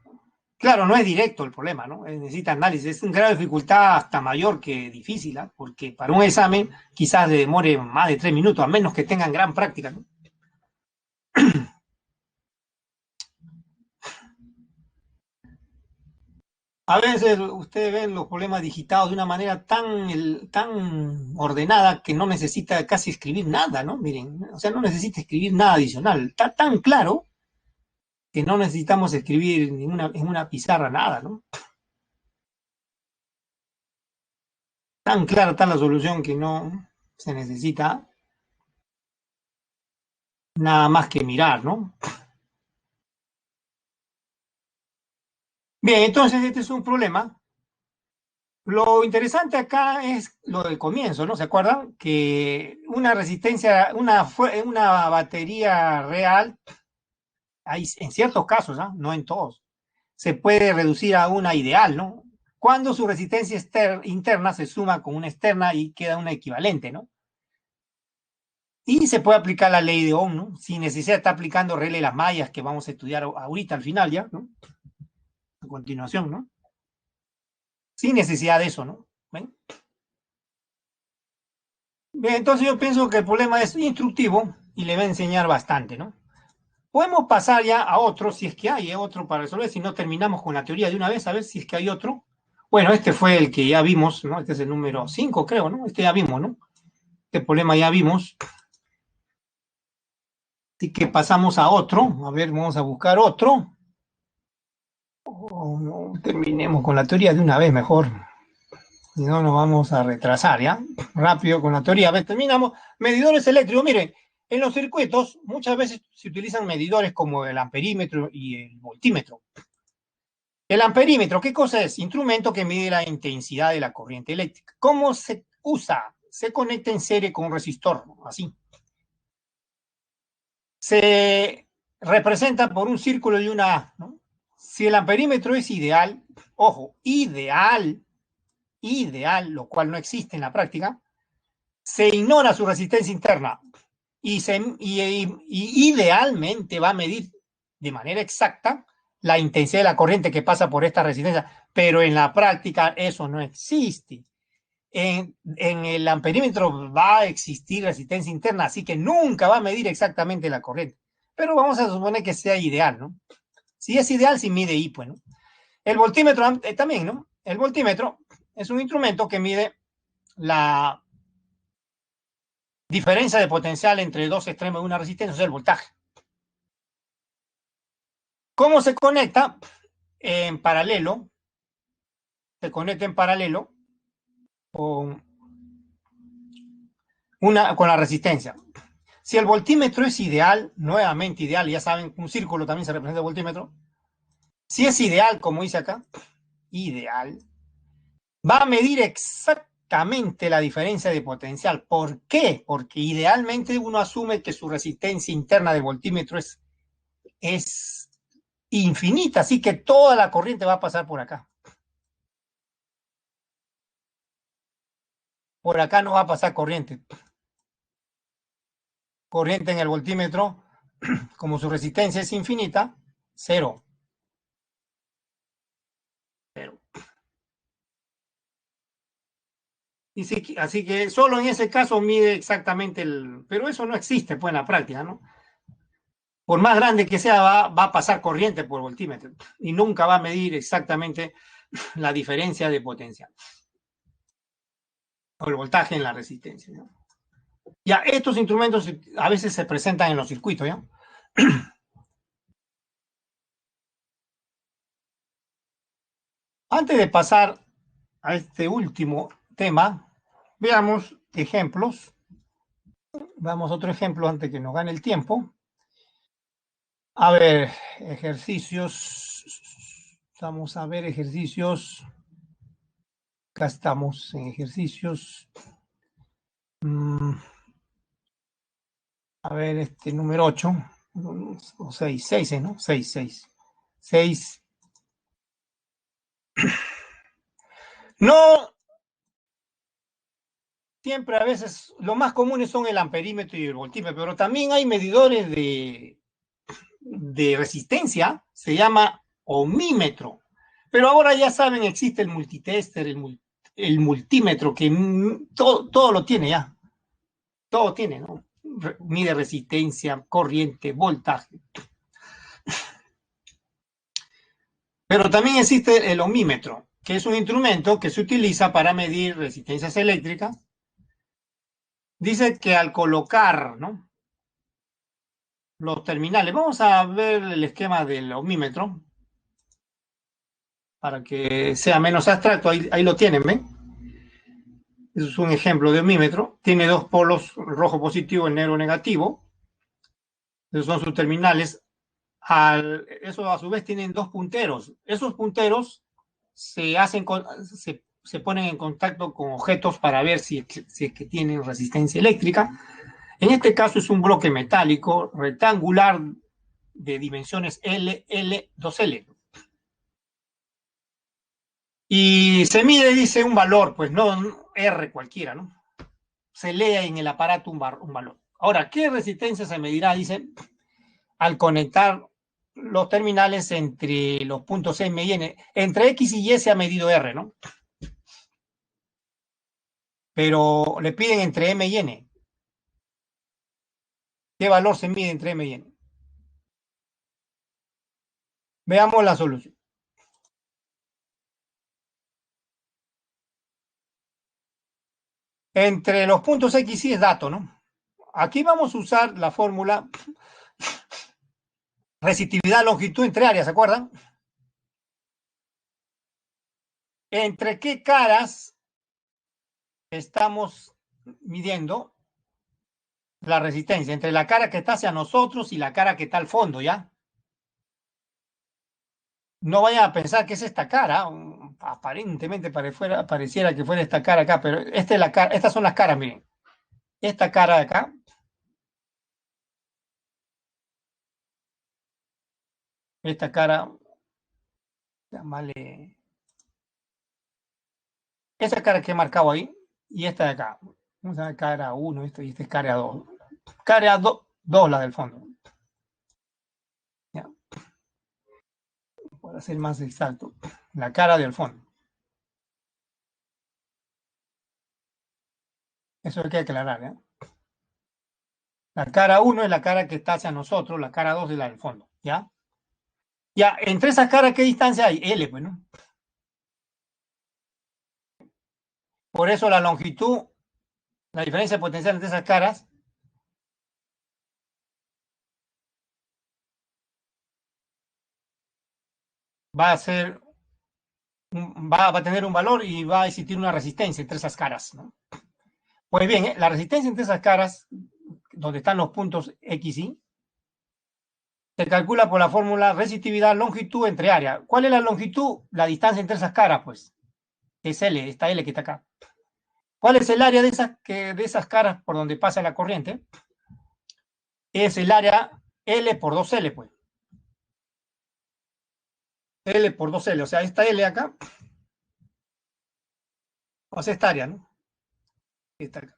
Claro, no es directo el problema, ¿no? Necesita análisis. Es un grado de dificultad hasta mayor que difícil, ¿eh? Porque para un examen quizás demore más de 3 minutos, a menos que tengan gran práctica, ¿no? A veces ustedes ven los problemas digitados de una manera tan ordenada que no necesita casi escribir nada, ¿no? Miren, o sea, no necesita escribir nada adicional. Está tan claro que no necesitamos escribir en una pizarra nada, ¿no? Tan clara está la solución que no se necesita nada más que mirar, ¿no? Bien, entonces este es un problema. Lo interesante acá es lo del comienzo, ¿no? ¿Se acuerdan? Que una resistencia, una batería real, hay, en ciertos casos, ¿no? No en todos, se puede reducir a una ideal, ¿no? Cuando su resistencia interna se suma con una externa y queda una equivalente, ¿no? Y se puede aplicar la ley de Ohm, ¿no? Sin necesidad de estar aplicando regla de las mallas que vamos a estudiar ahorita al final ya, ¿no? A continuación, ¿no? Sin necesidad de eso, ¿no? ¿Ven? Bien, entonces yo pienso que el problema es instructivo y le va a enseñar bastante, ¿no? Podemos pasar ya a otro, si es que hay otro para resolver, si no terminamos con la teoría de una vez, a ver si es que hay otro. Bueno, este fue el que ya vimos, ¿no? Este es el número 5, creo, ¿no? Este ya vimos, ¿no? Este problema ya vimos. Así que pasamos a otro. A ver, vamos a buscar otro. Oh, no, terminemos con la teoría de una vez mejor. Si no, nos vamos a retrasar, ¿ya? Rápido con la teoría. A ver, terminamos. Medidores eléctricos. Miren, en los circuitos muchas veces se utilizan medidores como el amperímetro y el voltímetro. El amperímetro, ¿qué cosa es? Instrumento que mide la intensidad de la corriente eléctrica. ¿Cómo se usa? se conecta en serie con un resistor, así. Se representa por un círculo y una A, ¿no? Si el amperímetro es ideal, ojo, ideal, lo cual no existe en la práctica, se ignora su resistencia interna y idealmente va a medir de manera exacta la intensidad de la corriente que pasa por esta resistencia, pero en la práctica eso no existe. En el amperímetro va a existir resistencia interna, así que nunca va a medir exactamente la corriente. Pero vamos a suponer que sea ideal, ¿no? Si es ideal, si mide I, pues, ¿no? El voltímetro también, ¿no? El voltímetro es un instrumento que mide la diferencia de potencial entre dos extremos de una resistencia, o sea, el voltaje. ¿Cómo se conecta? En paralelo, se conecta en paralelo con la resistencia. Si el voltímetro es ideal, nuevamente ideal, ya saben, un círculo también se representa el voltímetro. Si es ideal, como dice acá, ideal, va a medir exactamente la diferencia de potencial. ¿Por qué? Porque idealmente uno asume que su resistencia interna del voltímetro es infinita, así que toda la corriente va a pasar por acá. Por acá no va a pasar corriente. Corriente en el voltímetro, como su resistencia es infinita, cero. Cero. Así que solo en ese caso mide exactamente pero eso no existe pues en la práctica, ¿no? Por más grande que sea, va a pasar corriente por voltímetro y nunca va a medir exactamente la diferencia de potencial o el voltaje en la resistencia, ¿no? Ya, estos instrumentos a veces se presentan en los circuitos, ¿ya? Antes de pasar a este último tema, veamos ejemplos. Veamos otro ejemplo antes que nos gane el tiempo. A ver, ejercicios. Vamos a ver ejercicios. Acá estamos en ejercicios. A ver, número 8. O 6, 6, ¿no? 6, 6. 6. No, siempre a veces, lo más comunes son el amperímetro y el voltímetro, pero también hay medidores de resistencia, se llama ohmímetro. Pero ahora ya saben, existe el multitester, el multímetro, que todo lo tiene ya. Todo tiene, ¿no? Mide resistencia, corriente, voltaje. Pero también existe el ohmímetro, que es un instrumento que se utiliza para medir resistencias eléctricas. Dice que al colocar, ¿no?, los terminales, vamos a ver el esquema del ohmímetro para que sea menos abstracto. Ahí lo tienen, ¿ven? Eso es un ejemplo de ohmímetro. Tiene dos polos, el rojo positivo y el negro negativo. Esos son sus terminales. Eso a su vez tienen dos punteros. Esos punteros se ponen en contacto con objetos para ver si es que tienen resistencia eléctrica. En este caso es un bloque metálico rectangular de dimensiones L, 2L. Y se mide, dice, un valor, pues no R cualquiera, ¿no? Se lee en el aparato un valor. Ahora, ¿qué resistencia se medirá? Dice, al conectar los terminales entre los puntos M y N. Entre X y Y se ha medido R, ¿no? Pero le piden entre M y N. ¿Qué valor se mide entre M y N? Veamos la solución. Entre los puntos X y Y es dato, ¿no? Aquí vamos a usar la fórmula resistividad, longitud entre áreas, ¿se acuerdan? ¿Entre qué caras estamos midiendo la resistencia? Entre la cara que está hacia nosotros y la cara que está al fondo, ¿ya? No vayan a pensar que es esta cara, aparentemente pareciera que fuera esta cara acá, pero esta es la cara, estas son las caras, miren. Esta cara de acá, esta cara, llamarle, esa cara que he marcado ahí, y esta de acá. Vamos a ver cara 1, y esta es cara 2. Cara 2, la del fondo. Ya, para ser más exacto, la cara del fondo. Eso hay que aclarar, ¿eh? La cara 1 es la cara que está hacia nosotros, la cara 2 es la del fondo, ¿ya? Ya, entre esas caras, ¿qué distancia hay? L, pues, ¿no? Por eso la longitud, la diferencia potencial entre esas caras va a ser, va a tener un valor y va a existir una resistencia entre esas caras, ¿no? Pues bien, la resistencia entre esas caras, donde están los puntos X, Y, se calcula por la fórmula resistividad longitud entre área. ¿Cuál es la longitud? La distancia entre esas caras, pues. Es L, esta L que está acá. ¿Cuál es el área de esas caras por donde pasa la corriente? Es el área L por 2L, pues. L por 2L, o sea, esta L acá, o sea, esta área, ¿no? Esta acá.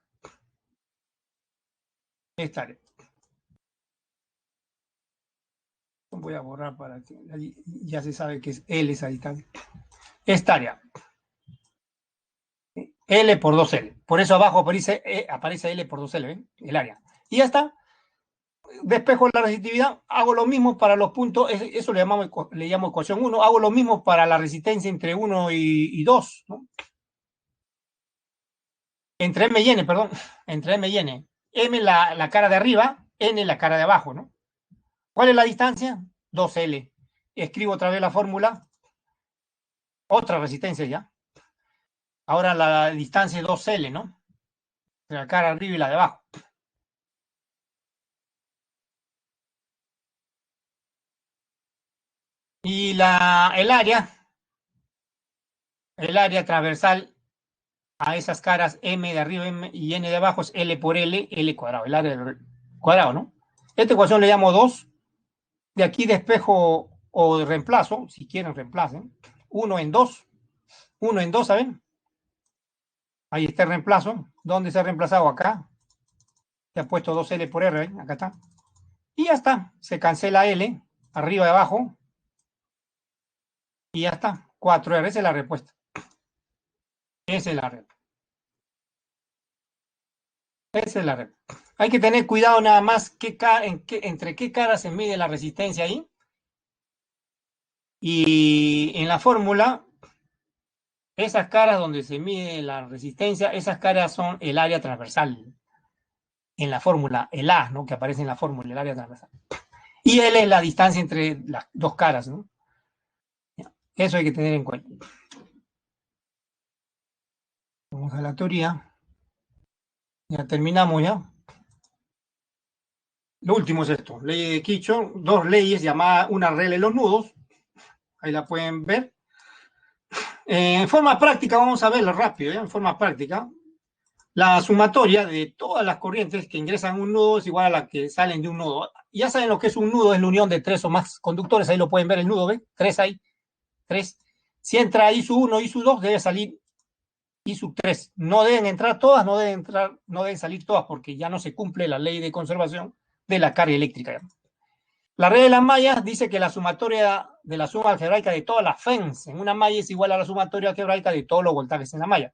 Esta área. Voy a borrar para que ya se sabe que es L esa distancia. Esta área. L por 2L. Por eso abajo aparece L por 2L, ¿ven? El área. Y ya está. Despejo la resistividad, hago lo mismo para los puntos, eso le llamo ecuación 1, hago lo mismo para la resistencia entre 1 y 2, ¿no? Entre M y N, perdón, entre M y N. M la cara de arriba, N la cara de abajo, ¿no? ¿Cuál es la distancia? 2L. Escribo otra vez la fórmula, otra resistencia ya. Ahora la distancia es 2L, ¿no? La cara de arriba y la de abajo. Y el área transversal a esas caras M de arriba M y N de abajo es L por L cuadrado, el área del cuadrado, ¿no? Esta ecuación le llamo 2. De aquí despejo o de reemplazo, si quieren reemplacen. 1 en 2. 1 en 2, ¿saben? Ahí está el reemplazo. ¿Dónde se ha reemplazado? Acá. Se ha puesto 2L por R, ¿ven? Acá está. Y ya está. Se cancela L, arriba y abajo. Y ya está. 4R, esa es la respuesta. Esa es la respuesta. Esa es la respuesta. Hay que tener cuidado nada más entre qué cara se mide la resistencia ahí. Y en la fórmula, esas caras donde se mide la resistencia, esas caras son el área transversal. En la fórmula, el A, ¿no? Que aparece en la fórmula, el área transversal. Y L es la distancia entre las dos caras, ¿no? Eso hay que tener en cuenta. Vamos a la teoría. Ya terminamos ya. Lo último es esto, ley de Kirchhoff, dos leyes llamadas una regla de los nudos. Ahí la pueden ver. En forma práctica, vamos a verlo rápido, ¿ya? En forma práctica. La sumatoria de todas las corrientes que ingresan a un nudo es igual a la que salen de un nudo. Ya saben lo que es un nudo, es la unión de 3 o más conductores, ahí lo pueden ver el nudo, ¿ven? 3 hay, 3. Si entra I1, I2, debe salir I3. No deben entrar todas, no deben salir todas, porque ya no se cumple la ley de conservación de la carga eléctrica. La regla de las mallas dice que la sumatoria de la suma algebraica de todas las FENS en una malla es igual a la sumatoria algebraica de todos los voltajes en la malla.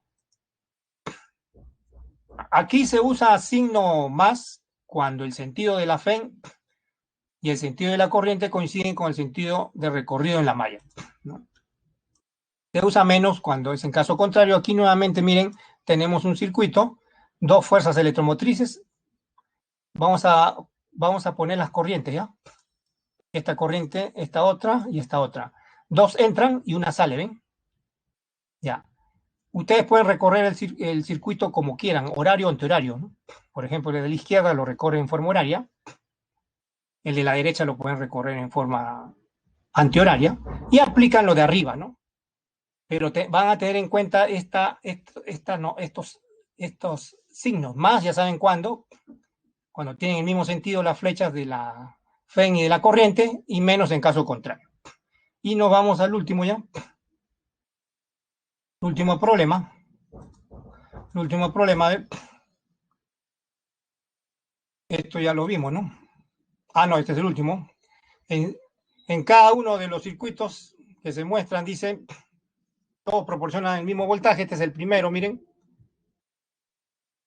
Aquí se usa signo más cuando el sentido de la FEN y el sentido de la corriente coinciden con el sentido de recorrido en la malla, ¿no? Se usa menos cuando es en caso contrario. Aquí nuevamente, miren, tenemos un circuito, dos fuerzas electromotrices. Vamos a poner las corrientes, ¿ya? Esta corriente, esta otra y esta otra. Dos entran y una sale, ¿ven? Ya. Ustedes pueden recorrer el circuito como quieran, horario o antihorario, ¿no? Por ejemplo, el de la izquierda lo recorre en forma horaria, el de la derecha lo pueden recorrer en forma antihoraria y aplican lo de arriba, ¿no? pero van a tener en cuenta estos signos, más ya saben cuándo, cuando tienen el mismo sentido las flechas de la FEN y de la corriente, y menos en caso contrario. Y nos vamos al último ya. Último problema. El último problema de esto ya lo vimos, ¿no? Ah, no, este es el último. En, en cada uno de los circuitos que se muestran, dice, todos proporcionan el mismo voltaje. Este es el primero, miren.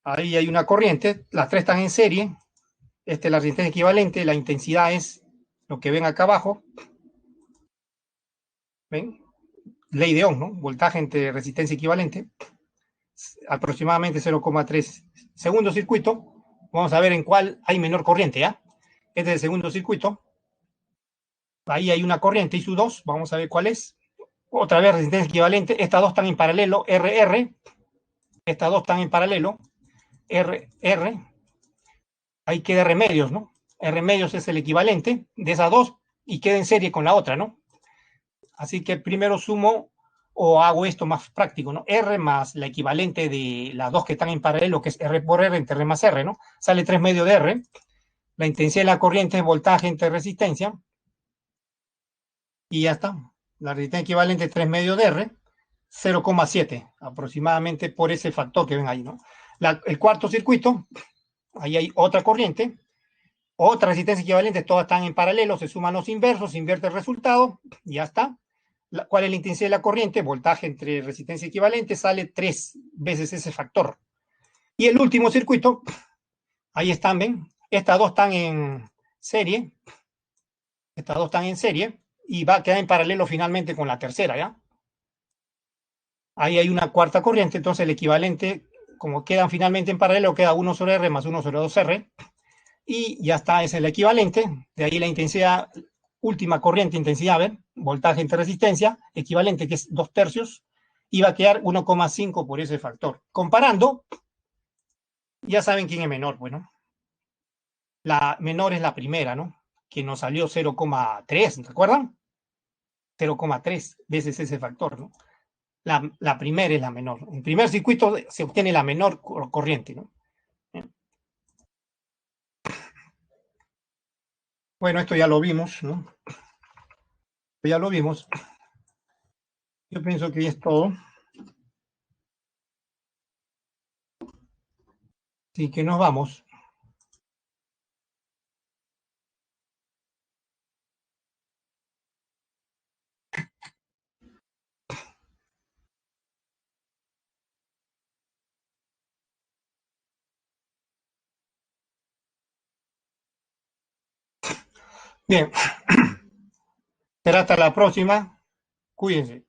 Ahí hay una corriente, las tres están en serie. Esta es la resistencia equivalente, la intensidad es lo que ven acá abajo. ¿Ven? Ley de Ohm, ¿no? Voltaje entre resistencia equivalente, aproximadamente 0,3. Segundo circuito, vamos a ver en cuál hay menor corriente, ¿ya? Este es el segundo circuito. Ahí hay una corriente, ISU2, vamos a ver cuál es. Otra vez resistencia equivalente, estas dos están en paralelo, RR. Estas dos están en paralelo, RR. Ahí queda R medios, ¿no? R medios es el equivalente de esas dos y queda en serie con la otra, ¿no? Así que primero sumo o hago esto más práctico, ¿no? R más la equivalente de las dos que están en paralelo, que es R por R entre R más R, ¿no? Sale 3 medios de R. La intensidad de la corriente es voltaje entre resistencia. Y ya está. La resistencia equivalente es 3 medios de R, 0,7 aproximadamente por ese factor que ven ahí, ¿no? El cuarto circuito, ahí hay otra corriente, otra resistencia equivalente, todas están en paralelo, se suman los inversos, se invierte el resultado, y ya está. ¿Cuál es la intensidad de la corriente? Voltaje entre resistencia equivalente, sale 3 veces ese factor. Y el último circuito, ahí están, ven, estas dos están en serie, estas dos están en serie, y va a quedar en paralelo finalmente con la tercera, ¿ya? Ahí hay una cuarta corriente, entonces el equivalente, como quedan finalmente en paralelo, queda 1 sobre R más 1 sobre 2R, y ya está, es el equivalente, de ahí la intensidad, última corriente, intensidad, ¿ven? Voltaje entre resistencia, equivalente, que es 2 tercios, y va a quedar 1,5 por ese factor. Comparando, ya saben quién es menor, bueno, la menor es la primera, ¿no? Que nos salió 0,3, ¿recuerdan? 0,3 veces ese factor, ¿no? La primera es la menor. En primer circuito se obtiene la menor corriente, ¿no? Bueno, esto ya lo vimos, ¿no? Ya lo vimos. Yo pienso que es todo. Así que nos vamos. Bien. Será hasta la próxima. Cuídense.